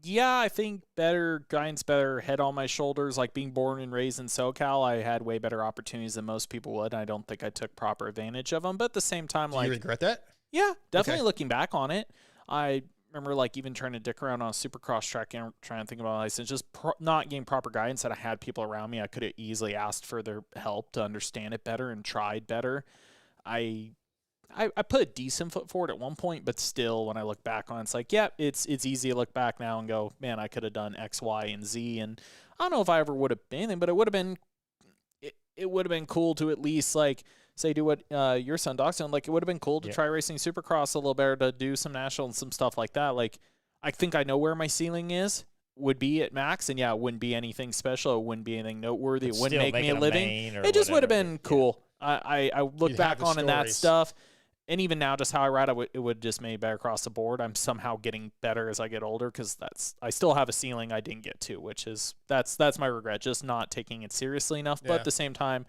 Yeah, I think better guidance, better head on my shoulders. Like being born and raised in SoCal, I had way better opportunities than most people would. I don't think I took proper advantage of them. But at the same time, Do you regret that? Yeah, definitely looking back on it. I remember like even trying to dick around on a supercross track and trying to think about my license, just not getting proper guidance. That I had people around me. I could have easily asked for their help to understand it better and tried better. I put a decent foot forward at one point, but still, when I look back on it, it's like, yeah, it's easy to look back now and go, man, I could have done X, Y, and Z. And I don't know if I ever would have been anything, but it would have been, it would have been cool to at least like say do what your son Doc's doing. Like it would have been cool to try racing Supercross a little better, to do some national and some stuff like that. Like I think I know where my ceiling would be at max, and yeah, it wouldn't be anything special. It wouldn't be anything noteworthy. It wouldn't make me a living. It just would have been cool. I look back on that stuff. And even now, just how I ride, it would just make better across the board. I'm somehow getting better as I get older because I still have a ceiling I didn't get to, which is that's my regret, just not taking it seriously enough. But at the same time,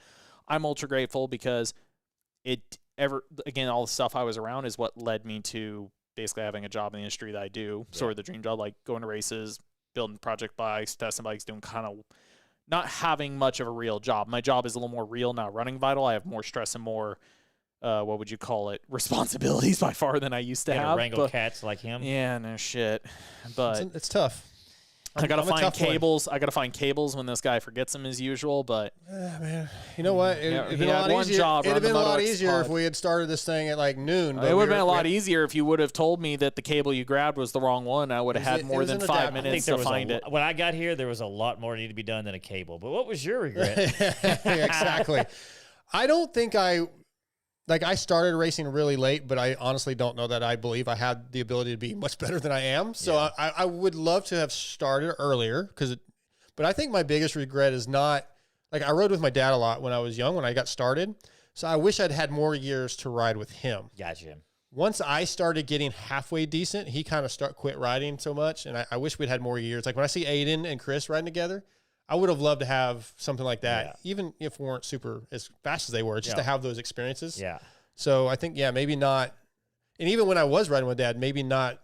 I'm ultra grateful because again, all the stuff I was around is what led me to basically having a job in the industry that I do, sort of the dream job, like going to races, building project bikes, testing bikes, doing kind of not having much of a real job. My job is a little more real now. Running Vital, I have more stress and more. What would you call it? Responsibilities by far than I used to have. Wrangle cats like him. Yeah, no shit. But it's tough. I gotta find cables. I gotta find cables when this guy forgets them as usual. But man, you know what? It'd been a lot easier. It'd have been a lot easier if we had started this thing at like noon. It would have been a lot easier if you would have told me that the cable you grabbed was the wrong one. I would have had more than 5 minutes to find it. When I got here, there was a lot more needed to be done than a cable. But what was your regret? Exactly. I don't think I started racing really late, but I honestly don't know that I believe I had the ability to be much better than I am. So I would love to have started earlier but I think my biggest regret is not like I rode with my dad a lot when I was young, when I got started. So I wish I'd had more years to ride with him. Gotcha. Once I started getting halfway decent, he kind of quit riding so much. And I wish we'd had more years. Like when I see Aiden and Chris riding together, I would have loved to have something like that, even if we weren't super as fast as they were, just to have those experiences. Yeah. So I think, maybe not. And even when I was riding with Dad, maybe not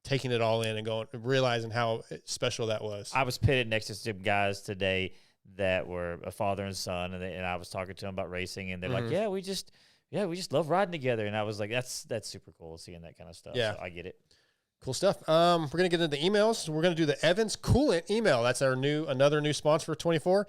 taking it all in and realizing how special that was. I was pitted next to some guys today that were a father and son, and I was talking to them about racing, and they're like, "Yeah, we just love riding together." And I was like, "That's super cool seeing that kind of stuff." Yeah, so I get it. Cool stuff. We're gonna get into the emails. We're gonna do the Evans Coolant email. That's another new sponsor for 24.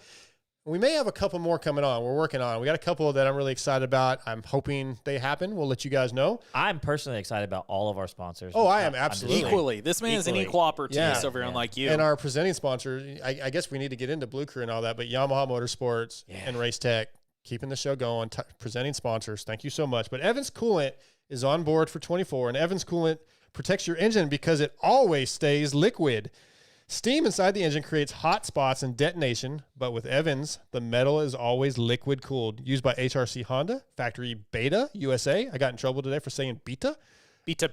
We may have a couple more coming on. We're working on. We got a couple that I'm really excited about. I'm hoping they happen. We'll let you guys know. I'm personally excited about all of our sponsors. Oh, I am absolutely. Equally. This man is an equal opportunist over here, unlike you. And our presenting sponsor, I guess we need to get into Blue Crew and all that, but Yamaha Motorsports and Race Tech, keeping the show going, presenting sponsors. Thank you so much. But Evans Coolant is on board for 24, and Evans coolant protects your engine because it always stays liquid. Steam inside the engine creates hot spots and detonation, but with Evans, the metal is always liquid cooled. Used by HRC Honda, factory Beta, USA. I got in trouble today for saying Beta. Beta.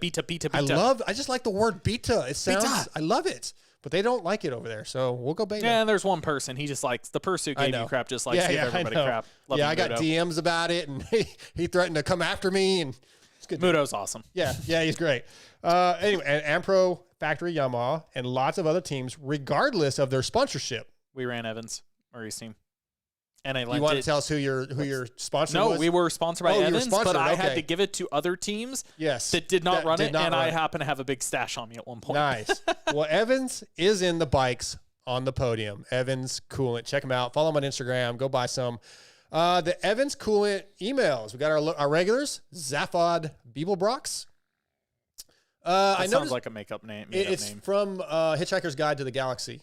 I just like the word Beta. It sounds, Beta. I love it, but they don't like it over there, so we'll go Beta. Yeah, and there's one person, he just likes, the person who gave you crap just likes to give everybody crap. Love I got DMs about it, and he threatened to come after me, and it's good. Muto's awesome. Yeah, he's great. Anyway, and Ampro, factory Yamaha, and lots of other teams, regardless of their sponsorship. We ran Evans, Murray's team. And you want to tell us who your sponsor was? No, we were sponsored by Evans, but I had to give it to other teams that did not run it, and I happen to have a big stash on me at one point. Nice. Well, Evans is in the bikes on the podium. Evans Coolant. Check him out. Follow him on Instagram. Go buy some. The Evans Coolant emails. We got our regulars, Zaphod Beeblebrox. That sounds like a makeup name. It's from Hitchhiker's Guide to the Galaxy.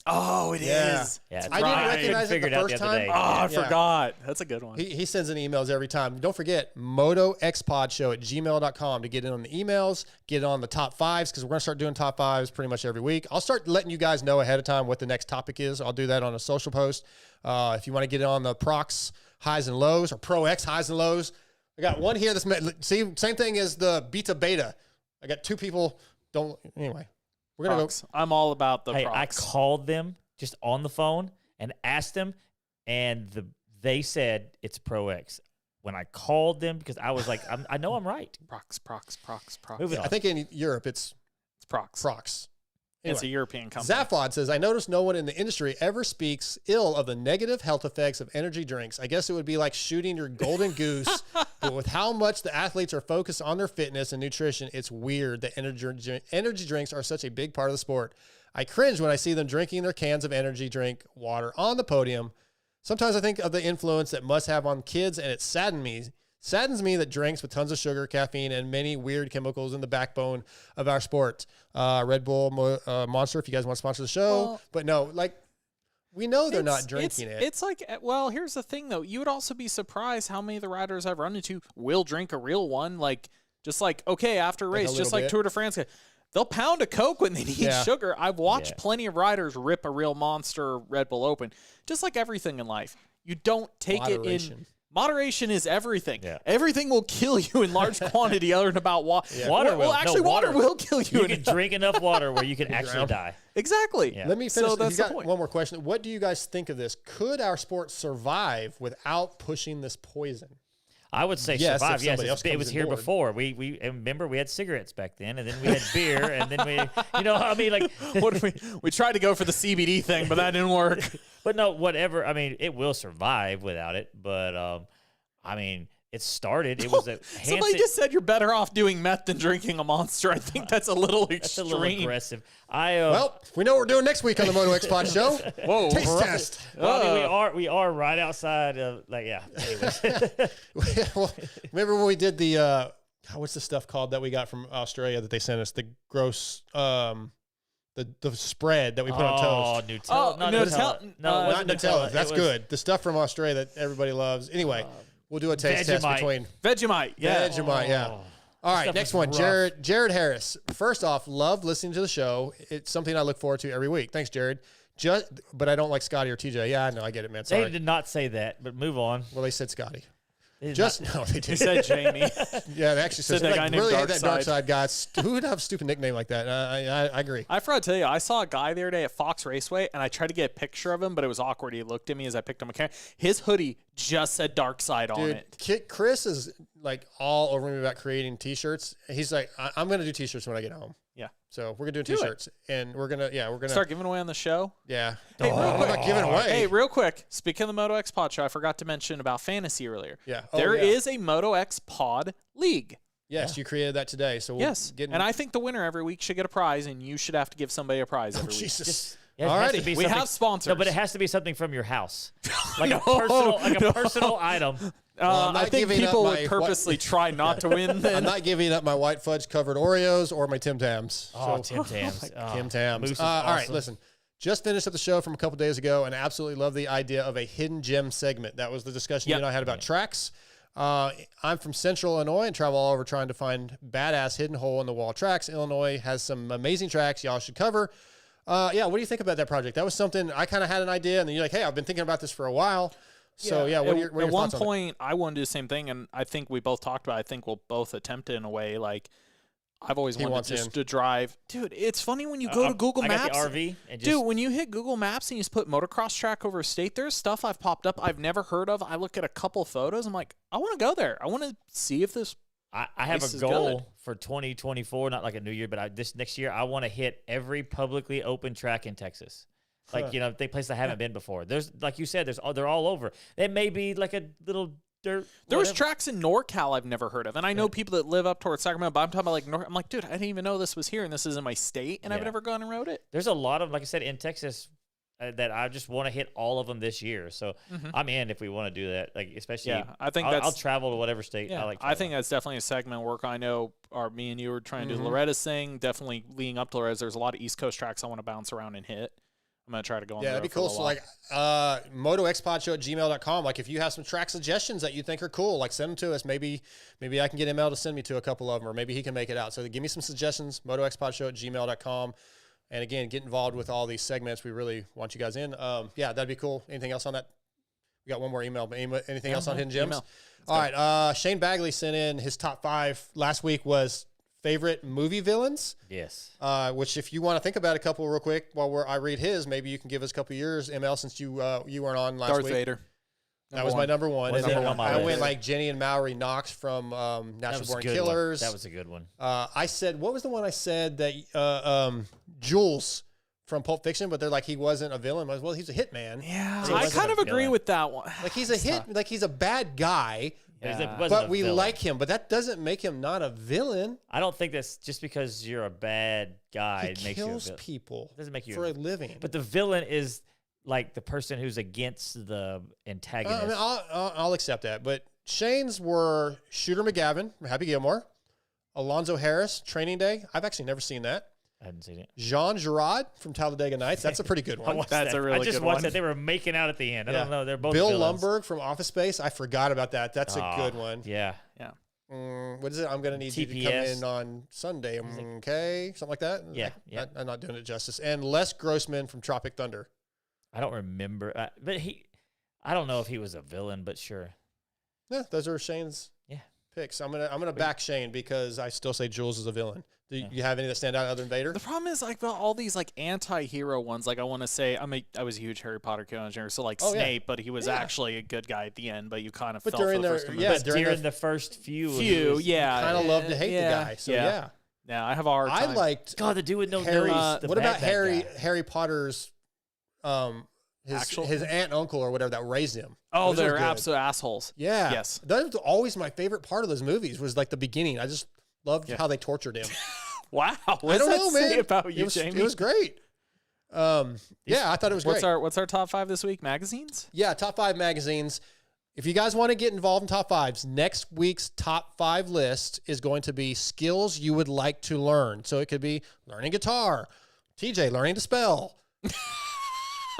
Oh, it is. Yeah, I didn't recognize it the first time. Oh, I forgot. That's a good one. He sends in emails every time. Don't forget, motoxpodshow@gmail.com to get in on the emails, get on the top fives, because we're going to start doing top fives pretty much every week. I'll start letting you guys know ahead of time what the next topic is. I'll do that on a social post. If you want to get in on the Prox highs and lows or Pro X highs and lows, I got one here that's, same thing as the Beta. I got two people. Anyway. We're gonna go. I'm all about the Prox. I called them just on the phone and asked them, and they said it's Pro X. When I called them, because I was like, I know I'm right. Prox. I think in Europe it's Prox. Anyway, it's a European company. Zaphod says, I noticed no one in the industry ever speaks ill of the negative health effects of energy drinks. I guess it would be like shooting your golden goose, but with how much the athletes are focused on their fitness and nutrition, it's weird that energy drinks are such a big part of the sport. I cringe when I see them drinking their cans of energy drink water on the podium. Sometimes I think of the influence that must have on kids, and it saddens me that drinks with tons of sugar, caffeine, and many weird chemicals in the backbone of our sport. Red Bull, Monster, if you guys want to sponsor the show. But no, we know they're not drinking it. It's like, well, here's the thing, though. You would also be surprised how many of the riders I've run into will drink a real one. Okay, after a race, just like Tour de France. They'll pound a Coke when they need sugar. I've watched plenty of riders rip a real Monster Red Bull open. Just like everything in life. You don't take it in... Moderation is everything. Yeah. Everything will kill you in large quantity other than about water. Yeah. Water will kill you. You can drink enough water where you can actually die. Exactly. Yeah. Let me finish. So that's the point. One more question. What do you guys think of this? Could our sport survive without pushing this poison? I would say survive. Yes, it was here before. We remember we had cigarettes back then, and then we had beer, and then we tried to go for the CBD thing, but that didn't work. But no, whatever. I mean, it will survive without it. But it started. It was somebody just said you're better off doing meth than drinking a Monster. I think that's a little extreme. That's a little aggressive. Well, we know what we're doing next week on the MotoXpod show. Whoa, taste test. Well, we are right outside of Anyways, well, remember when we did the what's the stuff called that we got from Australia that they sent us? The gross the spread that we put on toast. Nutella. Not Nutella. That's good. The stuff from Australia that everybody loves. Anyway. We'll do a taste test between Vegemite. Yeah. Vegemite, yeah. All right, next one. Jared Harris. First off, love listening to the show. It's something I look forward to every week. Thanks, Jared. But I don't like Scotty or TJ. Yeah, I know. I get it, man. Sorry. They did not say that, but move on. Well, they said Scotty. They said Jamie. Yeah, they actually said that guy named really that Dark Side guy. Who would have a stupid nickname like that? I agree. I forgot to tell you, I saw a guy the other day at Fox Raceway, and I tried to get a picture of him, but it was awkward. He looked at me as I picked up my camera. His hoodie just said Dark Side on it. Chris is all over me about creating T-shirts. He's like, I'm going to do T-shirts when I get home. Yeah. So we're gonna do T-shirts, and we're gonna start giving away on the show. Yeah. Hey, real quick. Giving away. Hey, real quick. Speaking of the MotoXpod show, I forgot to mention about fantasy earlier. Yeah. There is a MotoXpod league. Yes, you created that today. So and I think the winner every week should get a prize, and you should have to give somebody a prize every week. Jesus. Alrighty, we have sponsors. No, but it has to be something from your house, like a personal item. I think people would purposely try not to win. Then. I'm not giving up my white fudge covered Oreos or my Tim Tams. Tim Tams. Tim Tams. All right, listen. Just finished up the show from a couple days ago, and I absolutely love the idea of a hidden gem segment. That was the discussion you and I had about tracks. I'm from Central Illinois and travel all over trying to find badass hidden hole in the wall tracks. Illinois has some amazing tracks y'all should cover. What do you think about that project? That was something I kind of had an idea, and then you're like, hey, I've been thinking about this for a while. So, what are your thoughts on it? At one point, I wanted to do the same thing, and I think we both talked about it. I think we'll both attempt it in a way. Like, I've always wanted just to drive. Dude, it's funny when you go to Google Maps. I got the RV. And dude, when you hit Google Maps and you just put motocross track over state, there's stuff I've popped up I've never heard of. I look at a couple photos. I'm like, I want to go there. I want to see if this I have a goal for 2024, not like a new year, but this next year, I want to hit every publicly open track in Texas. Like, the place I haven't been before. There's, like you said, they're all over. It may be like a little dirt. There was tracks in NorCal I've never heard of, and I know people that live up towards Sacramento, but I'm talking about like I'm like, dude, I didn't even know this was here, and this is in my state, and I've never gone and rode it. There's a lot of, like I said, in Texas that I just want to hit all of them this year. So I'm in if we want to do that. Like, especially, I think I'll travel to whatever state I like. I think that's definitely a segment work. I know, me and you were trying to do Loretta's thing. Definitely leading up to Loretta's, there's a lot of East Coast tracks I want to bounce around and hit. I'm going to try to go on that'd be cool. So, like, MotoXpodshow@gmail.com. Like, if you have some track suggestions that you think are cool, like, send them to us. Maybe I can get ML to send me to a couple of them, or maybe he can make it out. So, give me some suggestions, MotoXpodshow@gmail.com. And, again, get involved with all these segments. We really want you guys in. That'd be cool. Anything else on that? We got one more email, but anything else on Hidden Gems? All right. Shane Bagley sent in his top 5 last week was favorite movie villains. Yes. Which, if you want to think about a couple real quick while I read his, maybe you can give us a couple of yours, ML, since you weren't on last week. Darth Vader. That was my number one. And then I went like Jenny and Mallory Knox from Natural Born Killers. That was a good one. I said, what was the one I said that Jules from Pulp Fiction, but they're like, he wasn't a villain. Well, he's a hitman. Yeah, I kind of agree with that one. Like, he's he's a bad guy. Yeah. But we like him, but that doesn't make him not a villain. I don't think that's just because you're a bad guy. He kills people. It doesn't make you for a living. But the villain is like the person who's against the antagonist. I'll accept that. But Shane's were Shooter McGavin from Happy Gilmore, Alonzo Harris, Training Day. I've actually never seen that. I hadn't seen it. Jean Girard from Talladega Nights. That's a pretty good one. That's a really good one. I just watched that. They were making out at the end. I don't know. They're both Bill villains. Lumberg from Office Space. I forgot about that. That's a good one. Yeah. What is it? I'm going to need you to come in on Sunday. Okay? Something like that? Yeah. I'm not doing it justice. And Les Grossman from Tropic Thunder. I don't remember. But I don't know if he was a villain, but sure. Yeah, those are Shane's picks. I'm gonna back Shane because I still say Jules is a villain. Do you have any that stand out other than Vader? The problem is like all these like anti-hero ones. Like I want to say I was a huge Harry Potter engineer, so like Snape, but he was actually a good guy at the end. But you kind of fell for the first during the first few, kind of loved to hate the guy. So yeah, I have a hard time. I liked the dude with no Harry's. nose. What about Harry Potter's? His aunt and uncle or whatever that raised him. Oh, they're absolute assholes. Yeah. Yes. That was always my favorite part of those movies was like the beginning. I just loved how they tortured him. Wow. I don't know, man. About you, Jamie? It was great. I thought it was great. What's our top 5 this week? Magazines? Yeah, top 5 magazines. If you guys want to get involved in top 5s, next week's top 5 list is going to be skills you would like to learn. So it could be learning guitar, TJ learning to spell.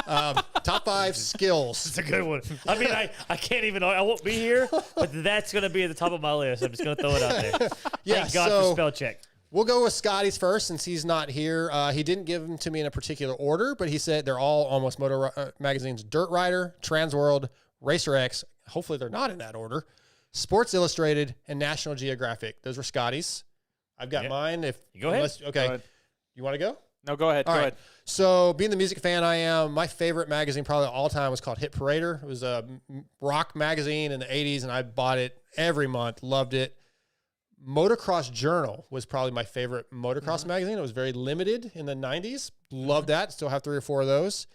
Top 5 skills. It's a good one. I mean, I can't even. I won't be here, but that's going to be at the top of my list. I'm just going to throw it out there. Thank God for spell check. We'll go with Scotty's first since he's not here. He didn't give them to me in a particular order, but he said they're all almost motor magazines: Dirt Rider, Transworld, Racer X. Hopefully, they're not in that order. Sports Illustrated and National Geographic. Those were Scotty's. I've got mine. Go ahead. Okay. Go ahead. You want to go? No, go ahead. Go ahead. So, being the music fan I am, my favorite magazine probably of all time was called Hit Parader. It was a rock magazine in the 80s, and I bought it every month. Loved it. Motocross Journal was probably my favorite motocross magazine. It was very limited in the 90s. Loved that. Still have 3 or 4 of those.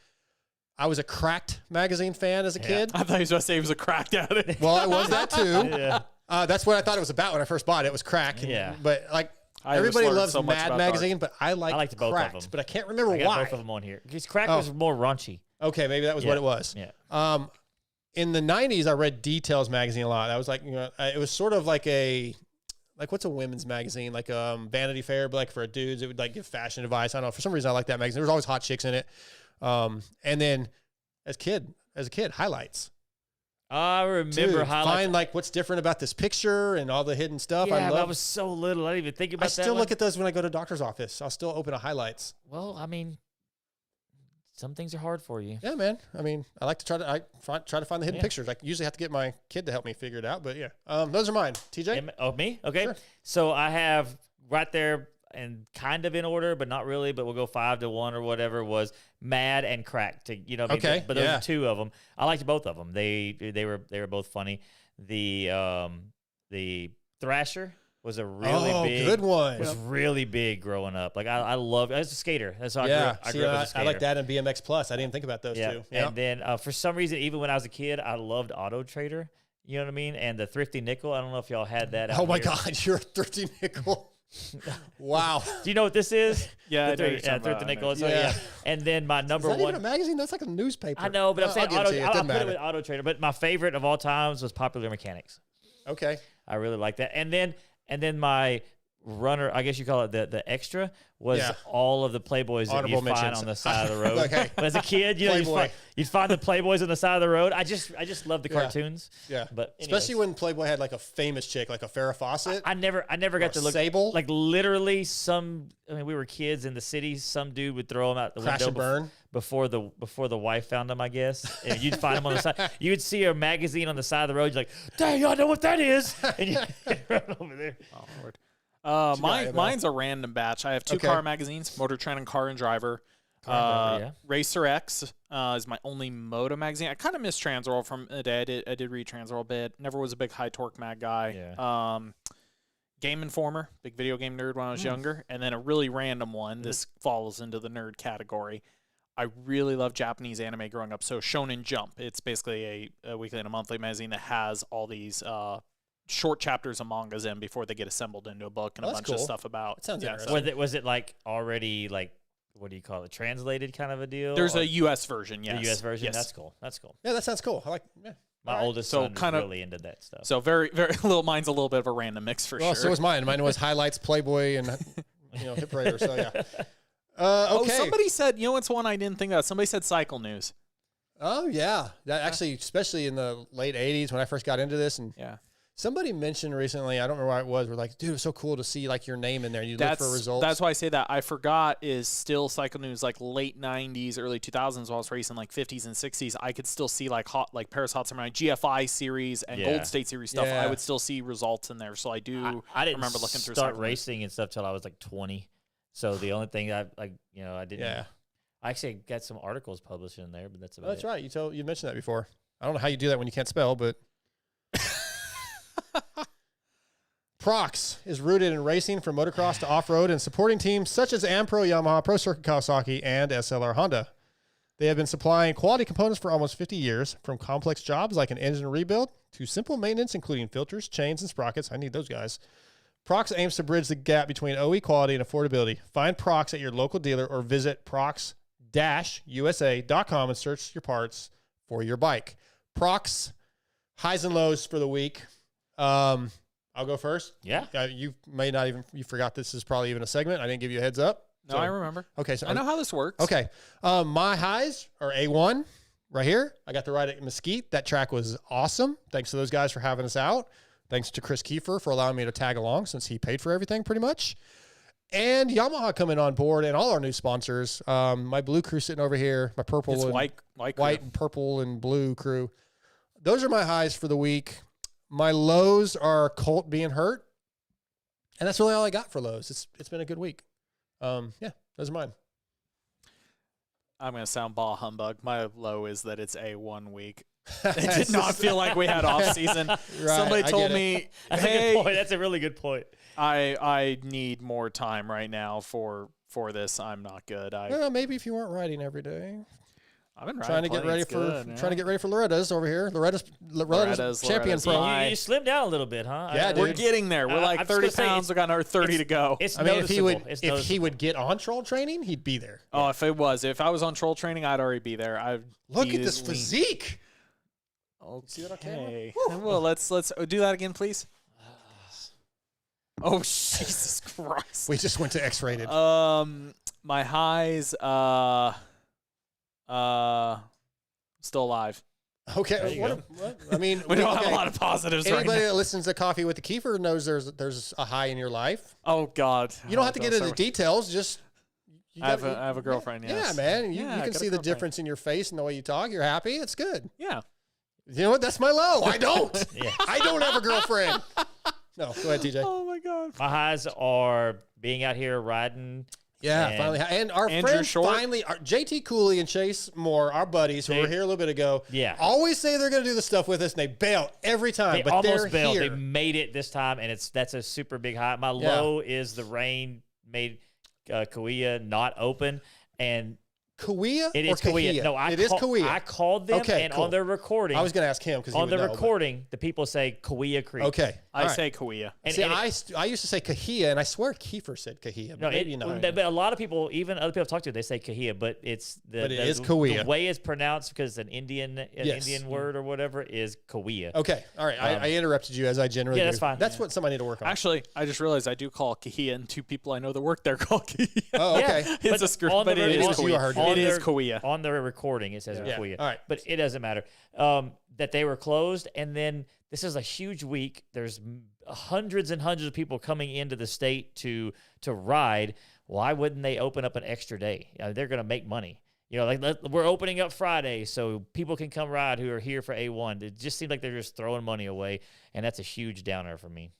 I was a Cracked magazine fan as a kid. I thought he was going to say he was a cracked addict. Well, I was that too. That's what I thought it was about when I first bought it. It was Crack. But like, everybody loves Mad magazine, but I liked both Cracked, of them. but I can't remember why. why. Both of them on here because Crack was more raunchy. Okay, maybe that was what it was. Yeah. In the 90s, I read Details magazine a lot. That was like, it was sort of like what's a women's magazine? Like Vanity Fair, but like for dudes, it would like give fashion advice. I don't know. For some reason, I like that magazine. There was always hot chicks in it. And then as a kid, Highlights. I remember highlights. Find like what's different about this picture and all the hidden stuff. Yeah, I was so little. I didn't even think about that. I still look at those when I go to doctor's office. I'll still open a highlights. Well, I mean, some things are hard for you. Yeah, man. I mean, I like to try to find the hidden pictures. I usually have to get my kid to help me figure it out, but yeah. Those are mine. TJ? Oh, me? Okay. Sure. So I have right there and kind of in order, but not really, but we'll go 5 to 1 or whatever, was Mad and Crack. But those are two of them. I liked both of them. They were both funny. The Thrasher was a really good one. Was really big growing up. Like I love. I was a skater. That's how I grew up as a skater. I like that and BMX Plus. I didn't think about those two. Yeah. And then for some reason, even when I was a kid, I loved Auto Trader. You know what I mean? And the Thrifty Nickel. I don't know if y'all had that. Oh my God, you're a Thrifty Nickel. Wow. Do you know what this is? Yeah, Thrifty Nickel. So, yeah. And then my number one. Is that even a magazine? That's like a newspaper. I know, but I'm saying I'll put it with Auto Trader. But my favorite of all times was Popular Mechanics. Okay. I really like that. And then my runner, I guess you call it the extra, was all of the Playboys that you find on the side of the road. Okay. But as a kid, you'd find the Playboys on the side of the road. I just love the cartoons. Yeah. But especially when Playboy had like a famous chick, like a Farrah Fawcett. I never got to look. Sable. Like literally we were kids in the city. Some dude would throw them out the window. Burn. Before the wife found them, I guess. And you'd find them on the side. You would see a magazine on the side of the road. You're like, dang, y'all know what that is. And you run over there. Oh, Lord. Mine's a random batch. I have two car magazines, Motor Trend and Car and Driver. Racer X is my only moto magazine. I kind of miss Transworld from the day. I did read Transworld a bit. Never was a big high torque mag guy. Yeah. Game Informer, big video game nerd when I was younger. And then a really random one. This falls into the nerd category. I really love Japanese anime growing up. So Shonen Jump. It's basically a weekly and a monthly magazine that has all these short chapters of mangas in before they get assembled into a book and a bunch of stuff about. That sounds interesting. Was it like already like, what do you call it, translated kind of a deal? There's a U.S. version, yes. The U.S. version? Yes. That's cool. Yeah, that sounds cool. I like My oldest son is really into that stuff. So very, very little. Mine's a little bit of a random mix for sure. So was mine. Mine was highlights, Playboy, and Hip Raider. So yeah. Okay. Somebody said, what's one I didn't think of? Somebody said Cycle News. Oh yeah, that actually, especially in the late '80s when I first got into this, and somebody mentioned recently, I don't remember why it was, we're like, dude, it's so cool to see like your name in there. You look for results. That's why I say that. I forgot is still Cycle News, like late 90s, early 2000s while I was racing, like 50s and 60s. I could still see like Paris Hot Summer, GFI series and Gold State series stuff. I would still see results in there. So I didn't remember looking through start racing and stuff till I was like 20. So the only thing I didn't. Yeah. I actually got some articles published in there, but that's about it. That's right. You mentioned that before. I don't know how you do that when you can't spell, but Prox is rooted in racing from motocross to off-road and supporting teams such as Ampro, Yamaha, Pro Circuit Kawasaki, and SLR Honda. They have been supplying quality components for almost 50 years, from complex jobs like an engine rebuild to simple maintenance, including filters, chains, and sprockets. I need those guys. Prox aims to bridge the gap between OE quality and affordability. Find Prox at your local dealer or visit prox-usa.com and search your parts for your bike. Prox, highs and lows for the week. I'll go first. Yeah. You may not even, you forgot this is probably even a segment. I didn't give you a heads up. No, I remember. Okay. So I know how this works. Okay. My highs are A1 right here. I got the ride at Mesquite. That track was awesome. Thanks to those guys for having us out. Thanks to Chris Kiefer for allowing me to tag along since he paid for everything pretty much. And Yamaha coming on board and all our new sponsors. My blue crew sitting over here, my purple it's and white and purple and blue crew. Those are my highs for the week. My lows are Colt being hurt. And that's really all I got for lows. It's been a good week. Those are mine. I'm going to sound ball humbug. My low is that it's a 1 week. It did not feel like we had off season. Right, somebody told me, that's a good point. That's a really good point. I need more time right now for this. I'm not good. Maybe if you weren't riding every day. I've been trying to get ready for Loretta's over here. Loretta's champion pro. You slimmed down a little bit, huh? Yeah, we're getting there. We're like 30 pounds. We got another 30 to go. It's noticeable. If he would get on troll training, he'd be there. Oh, if I was on troll training, I'd already be there. Look at this physique. Okay. See that on camera? Well, let's do that again, please. Oh, Jesus Christ. We just went to X-rated. My highs, still alive. Okay. What, I mean, we don't have a lot of positives right now. Anybody that listens to Coffee with the Kiefer knows there's a high in your life. Oh, God. You don't have to get into the details. Just I have a girlfriend, yes. Yeah, man. You can see the difference in your face and the way you talk. You're happy. It's good. Yeah. You know what? That's my low. I don't. I don't have a girlfriend. No, go ahead, TJ. Oh, my God. My highs are being out here riding. Yeah, finally. And our Andrew friends Short. finally, JT Cooley and Chase Moore, our buddies who were here a little bit ago, always say they're going to do the stuff with us, and they bail every time. They but almost bailed. Here. They made it this time, and that's a super big high. My low is the rain made Kauai not open, and Kauai? It is Kauai. No, it is Kauai. I called them, and cool. on their recording, I was going to ask him because on the recording, the people say Kauai Creek. Okay, I say Kauai. See, I used to say Kahia, and I swear Kiefer said Kahia. No, maybe not. But a lot of people, even other people I've talked to, they say Kahia, but it's it is Kauai. The way it's pronounced, because it's an Indian word or whatever, is Kauai. Okay, all right. I interrupted you as I generally do. That's fine. That's what somebody need to work on. Actually, I just realized I do call Kahia, and two people I know that work there call Kahia. Oh, okay. It's a script, but it is Kauai. It is Kauai. On the recording, it says Kauai. All right. But it doesn't matter. That they were closed, and then this is a huge week. There's hundreds and hundreds of people coming into the state to ride. Why wouldn't they open up an extra day? They're going to make money. We're opening up Friday so people can come ride who are here for A1. It just seems like they're just throwing money away, and that's a huge downer for me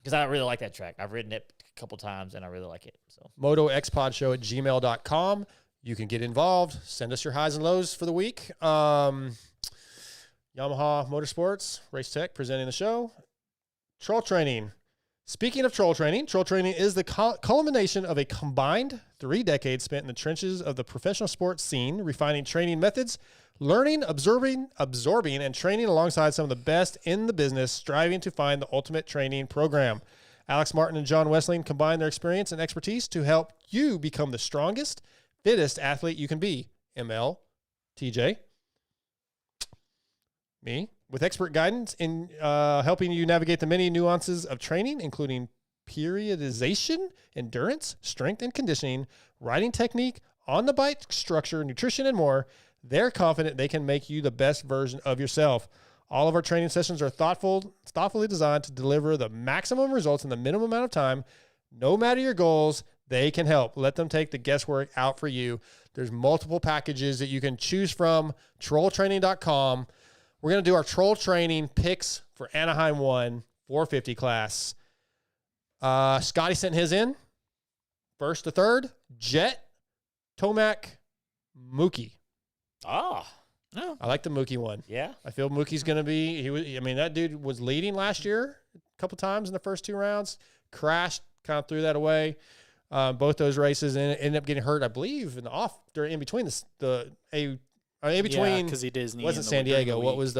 because I really like that track. I've ridden it a couple times, and I really like it. So MotoXpodShow@gmail.com. You can get involved. Send us your highs and lows for the week. Yamaha Motorsports, Race Tech presenting the show. Troll Training. Speaking of troll training is the culmination of a combined 3 decades spent in the trenches of the professional sports scene, refining training methods, learning, absorbing, and training alongside some of the best in the business, striving to find the ultimate training program. Alex Martin and John Wessling combine their experience and expertise to help you become the strongest, fittest athlete you can be. ML, TJ, me, with expert guidance in helping you navigate the many nuances of training, including periodization, endurance, strength and conditioning, riding technique, on the bike structure, nutrition, and more. They're confident they can make you the best version of yourself. All of our training sessions are thoughtfully designed to deliver the maximum results in the minimum amount of time. No matter your goals, they can help. Let them take the guesswork out for you. There's multiple packages that you can choose from. Trolltraining.com. We're going to do our troll training picks for Anaheim 1 450 class. Scotty sent his in. First to third, Jet, Tomac, Mookie. No. I like the Mookie one. Yeah. I feel Mookie's going to be, that dude was leading last year a couple times in the first 2 rounds. Crashed, kind of threw that away. Both those races and ended up getting hurt, I believe, in between because he did his knee. Wasn't San Diego? What was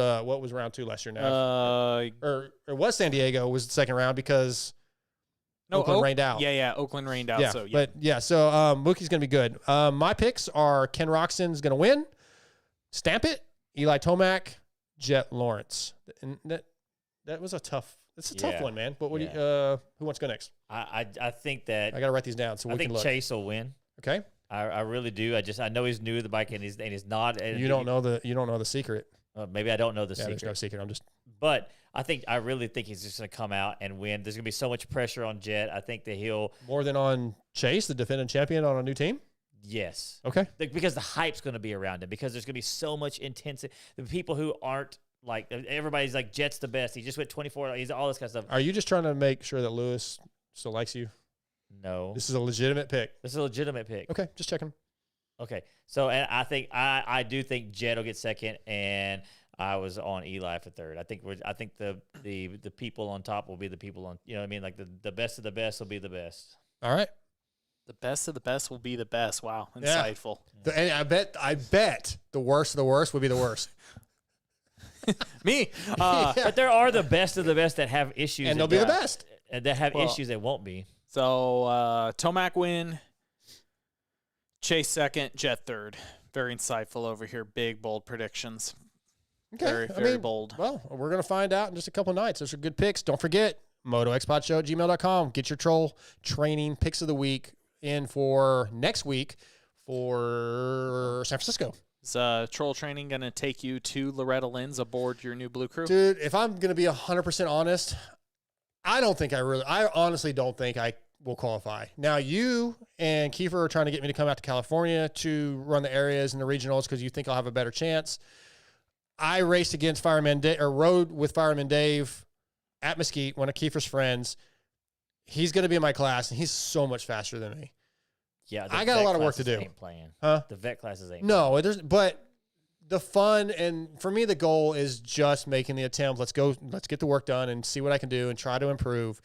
round 2 last year? Now, or it was San Diego was the second round because Oakland rained out. Yeah, Oakland rained out. Yeah, so Mookie's gonna be good. My picks are Ken Roczen's gonna win, Stamp It, Eli Tomac, Jet Lawrence, and that was a tough. It's a tough one, man. But what do you, who wants to go next? I think that I got to write these down so we can look. I think Chase will win. Okay. I really do. I know he's new to the bike and he's not. You don't know the secret. Maybe I don't know the secret. There's no secret. But I really think he's just going to come out and win. There's going to be so much pressure on Jet. I think that he'll more than on Chase, the defending champion, on a new team. Yes. Okay. Because the hype's going to be around him. Because there's going to be so much intensity. The people who aren't like everybody's like Jet's the best. He just went 24. He's all this kind of stuff. Are you just trying to make sure that Lewis still likes you? No. This is a legitimate pick. This is a legitimate pick. Okay, just checking. Okay. So, and I think I do think Jet will get second, and I was on Eli for third. I think the people on top will be the people on. You know what I mean? Like the best of the best will be the best. All right. The best of the best will be the best. Wow, insightful. Yeah. And I bet the worst of the worst will be the worst. Me. But there are the best of the best that have issues. And they'll be the best. And that have issues that won't be. So, Tomac win, Chase second, Jet third. Very insightful over here. Big, bold predictions. Okay. Very bold. Well, we're going to find out in just a couple of nights. Those are good picks. Don't forget, MotoXpodShow@gmail.com. Get your troll training picks of the week in for next week for San Francisco. Is troll training going to take you to Loretta Lynn's aboard your new Blue Crew? Dude, if I'm going to be 100% honest, I honestly don't think I will qualify. Now, you and Kiefer are trying to get me to come out to California to run the areas and the regionals because you think I'll have a better chance. I raced against rode with Fireman Dave at Mesquite, one of Kiefer's friends. He's going to be in my class, and he's so much faster than me. Yeah, I got a lot of work to do. Ain't playing. Huh? The vet classes ain't. No, it is. But the fun, and for me, the goal is just making the attempt. Let's get the work done and see what I can do and try to improve.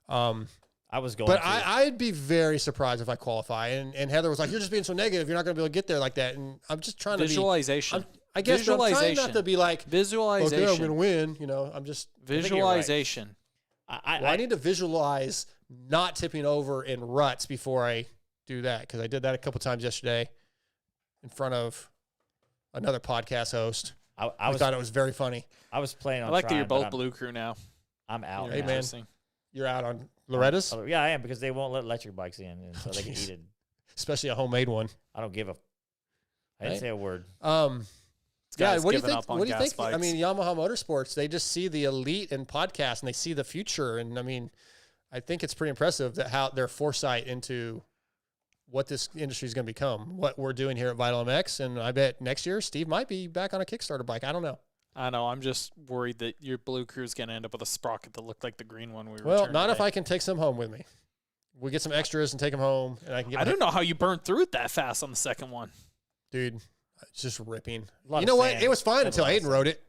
I was going, but I'd be very surprised if I qualify. And Heather was like, "You're just being so negative. You're not going to be able to get there like that." And I'm just trying to visualization. I guess I'm trying not to be like visualization. Okay, I'm going to win. You know, I'm just visualization. I need to visualize not tipping over in ruts before I do that, because I did that a couple times yesterday in front of another podcast host. I thought it was very funny. I was playing on. I like that you're both Blue Crew now. I'm out. Hey man, you're out on Loretta's? Yeah, I am, because they won't let electric bikes in, and so they can eat it. Especially a homemade one. I don't give a. I didn't say a word. Yeah, what do you think? What do you think? Bikes. I mean, Yamaha Motorsports, they just see the elite in podcasts, and they see the future. And I mean, I think it's pretty impressive that how their foresight into what this industry is going to become, what we're doing here at Vital MX. And I bet next year Steve might be back on a Kickstarter bike. I don't know. I know. I'm just worried that your Blue Crew is going to end up with a sprocket that looked like the green one we were. Well, not today. If I can take some home with me. We get some extras and take them home, and I can get. I don't know how you burned through it that fast on the second one, dude. It's just ripping. You know what? It was fine until Aiden rode it.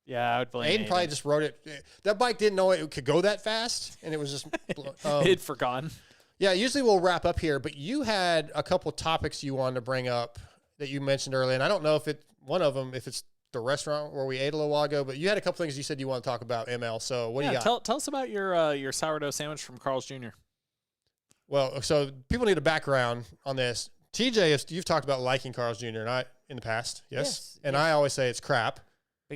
Yeah, I would blame Aiden. Probably just rode it. That bike didn't know it could go that fast, and it was just. It'd forgotten. Yeah, usually we'll wrap up here, but you had a couple topics you wanted to bring up that you mentioned earlier, and I don't know if one of them, if it's the restaurant where we ate a little while ago, but you had a couple things you said you want to talk about, ML. So what do you got? Tell us about your sourdough sandwich from Carl's Jr. Well, so people need a background on this. TJ, you've talked about liking Carl's Jr. in the past, yes? And I always say it's crap.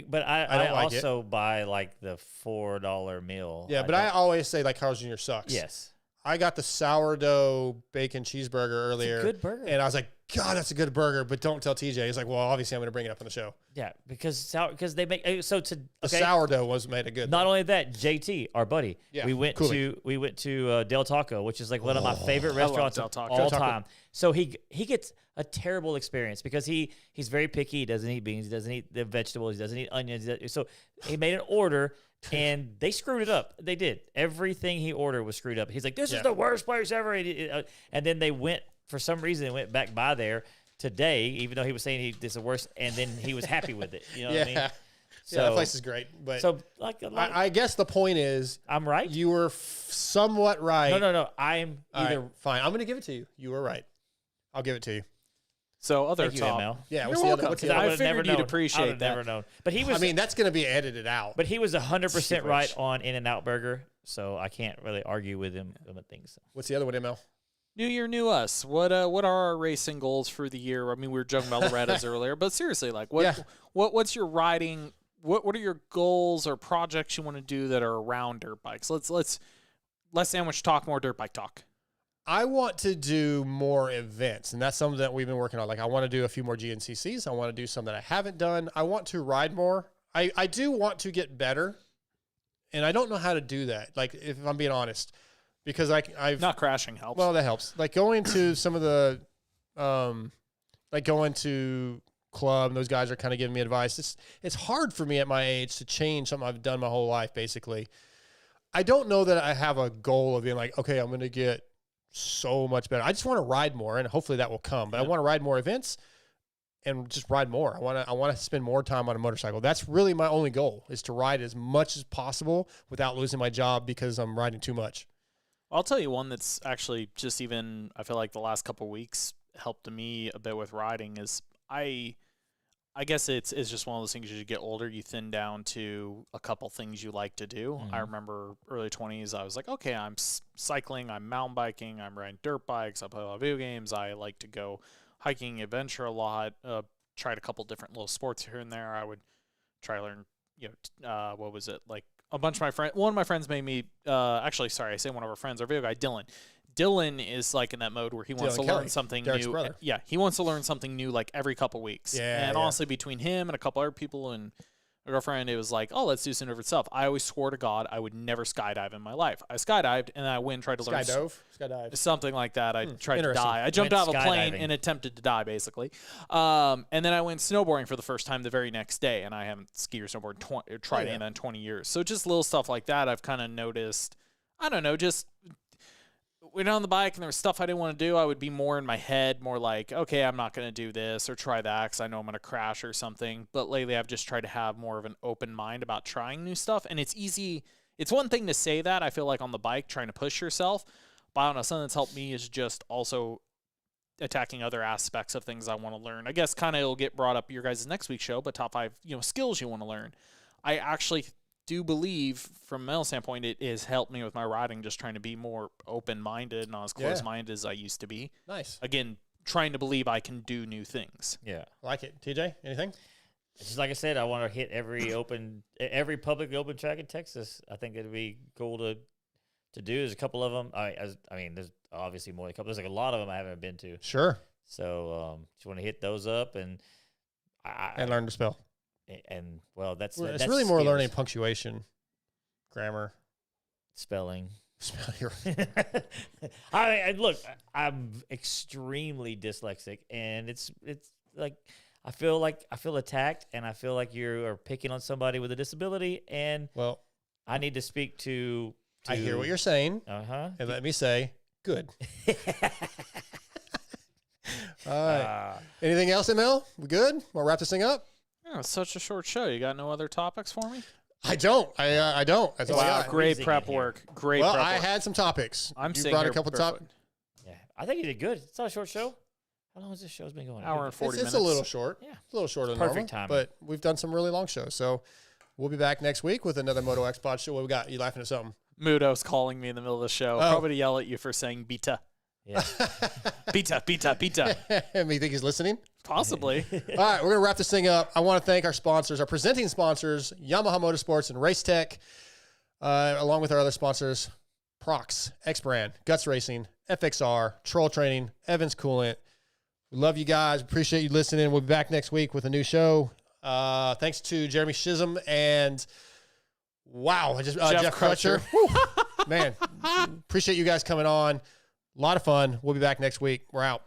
But I also buy like the $4 meal. Yeah, but I always say like Carl's Jr. sucks. Yes. I got the sourdough bacon cheeseburger earlier. It's a good burger. And I was like, God, that's a good burger, but don't tell TJ. He's like, well, obviously I'm going to bring it up on the show. Yeah, because they make the sourdough was made a good. Not only that, JT, our buddy, we went to Del Taco, which is like one of my favorite restaurants of all time. So he gets a terrible experience because he's very picky. He doesn't eat beans. He doesn't eat the vegetables. He doesn't eat onions. So he made an order. And they screwed it up. They did. Everything he ordered was screwed up. He's like, this is the worst place ever. And then they went, for some reason, they went back by there today, even though he was saying this is the worst, and then he was happy with it. You know what I mean? So, that place is great. But so, I guess the point is, I'm right. You were somewhat right. No. I'm either. Right, fine. I'm going to give it to you. You were right. I'll give it to you. So Thank you, ML. Yeah, what's the other? I figured you'd appreciate that. Never known. But he was. I mean, that's going to be edited out. But he was 100% right on In-N-Out Burger, so I can't really argue with him on things. What's the other one, ML? New year, new us. What are our racing goals for the year? I mean, we were joking about Loretta's earlier, but seriously, like, what's your riding? What are your goals or projects you want to do that are around dirt bikes? Let's sandwich talk, more dirt bike talk. I want to do more events, and that's something that we've been working on. Like, I want to do a few more GNCCs. I want to do some that I haven't done. I want to ride more. I do want to get better, and I don't know how to do that, like, if I'm being honest, because I've... Not crashing helps. Well, that helps. Like, going to some of the... like, going to club, and those guys are kind of giving me advice. It's hard for me at my age to change something I've done my whole life, basically. I don't know that I have a goal of being like, okay, I'm going to get so much better. I just want to ride more, and hopefully that will come. But I want to ride more events and just ride more. I want to spend more time on a motorcycle. That's really my only goal, is to ride as much as possible without losing my job because I'm riding too much. I'll tell you one that's actually just even, I feel like the last couple of weeks helped me a bit with riding is I guess it's just one of those things as you get older, you thin down to a couple things you like to do. Mm-hmm. I remember early 20s, I was like, okay, I'm cycling, I'm mountain biking, I'm riding dirt bikes, I play a lot of video games, I like to go hiking, adventure a lot, tried a couple different little sports here and there. I would try to learn, what was it, like a bunch of my friends, one of my friends made me, actually, sorry, I say one of our friends, our video guy, Dylan Dylan is like in that mode where he wants to learn something Derek's new. brother. Yeah, he wants to learn something new like every couple weeks. Yeah, and honestly, between him and a couple other people and my girlfriend, it was like, oh, let's do some different stuff. I always swore to God I would never skydive in my life. I skydived, and I went and tried to learn Skydived. something like that. I tried to die. I jumped out of a plane and attempted to die, basically. And then I went snowboarding for the first time the very next day, and I haven't skied or snowboarded or tried any of that in 20 years. So just little stuff like that I've kind of noticed. I don't know, just went on the bike and there was stuff I didn't want to do. I would be more in my head, more like, okay, I'm not going to do this or try that because I know I'm going to crash or something. But lately I've just tried to have more of an open mind about trying new stuff. And it's easy. It's one thing to say that, I feel like, on the bike, trying to push yourself. But I don't know, something that's helped me is just also attacking other aspects of things I want to learn. I guess kind of it'll get brought up your guys' next week's show, but top 5, skills you want to learn. I actually do believe, from a mental standpoint, it has helped me with my riding, just trying to be more open-minded, not as closed-minded as I used to be. Nice. Again, trying to believe I can do new things. Yeah. I like it. TJ, anything? Just like I said, I want to hit every public open track in Texas. I think it'd be cool to do. There's a couple of them. I mean, there's obviously more than a couple. There's like a lot of them I haven't been to. Sure. So just want to hit those up and learn to spell. And well, that's really more learning punctuation, grammar, spelling. Right. Look, I'm extremely dyslexic, and it's like I feel attacked, and I feel like you are picking on somebody with a disability, and I need to speak to I hear what you're saying. And let me say, good. All right. Anything else, ML? We good? We'll wrap this thing up. Oh, it's such a short show. You got no other topics for me? I don't. I don't. That's all I got. Great prep work. Great prep work. I had some topics. You brought a couple topics. Yeah, I think you did good. It's not a short show. How long has this show's been going? Hour and 40 minutes. It's a little short. Yeah. It's a little shorter than Perfect normal. timing. But we've done some really long shows. So we'll be back next week with another MotoXpod show. What we got? You laughing at something? Mudo's calling me in the middle of the show. Probably to yell at you for saying beta. Yeah. Beta. You think he's listening? Possibly. All right, we're going to wrap this thing up. I want to thank our sponsors, our presenting sponsors, Yamaha Motorsports and Racetech, along with our other sponsors, Prox, X-Brand, Guts Racing, FXR, Troll Training, Evans Coolant. We love you guys. Appreciate you listening. We'll be back next week with a new show. Thanks to Jeremy Scism and Jeff Crutcher. Man, appreciate you guys coming on. A lot of fun. We'll be back next week. We're out.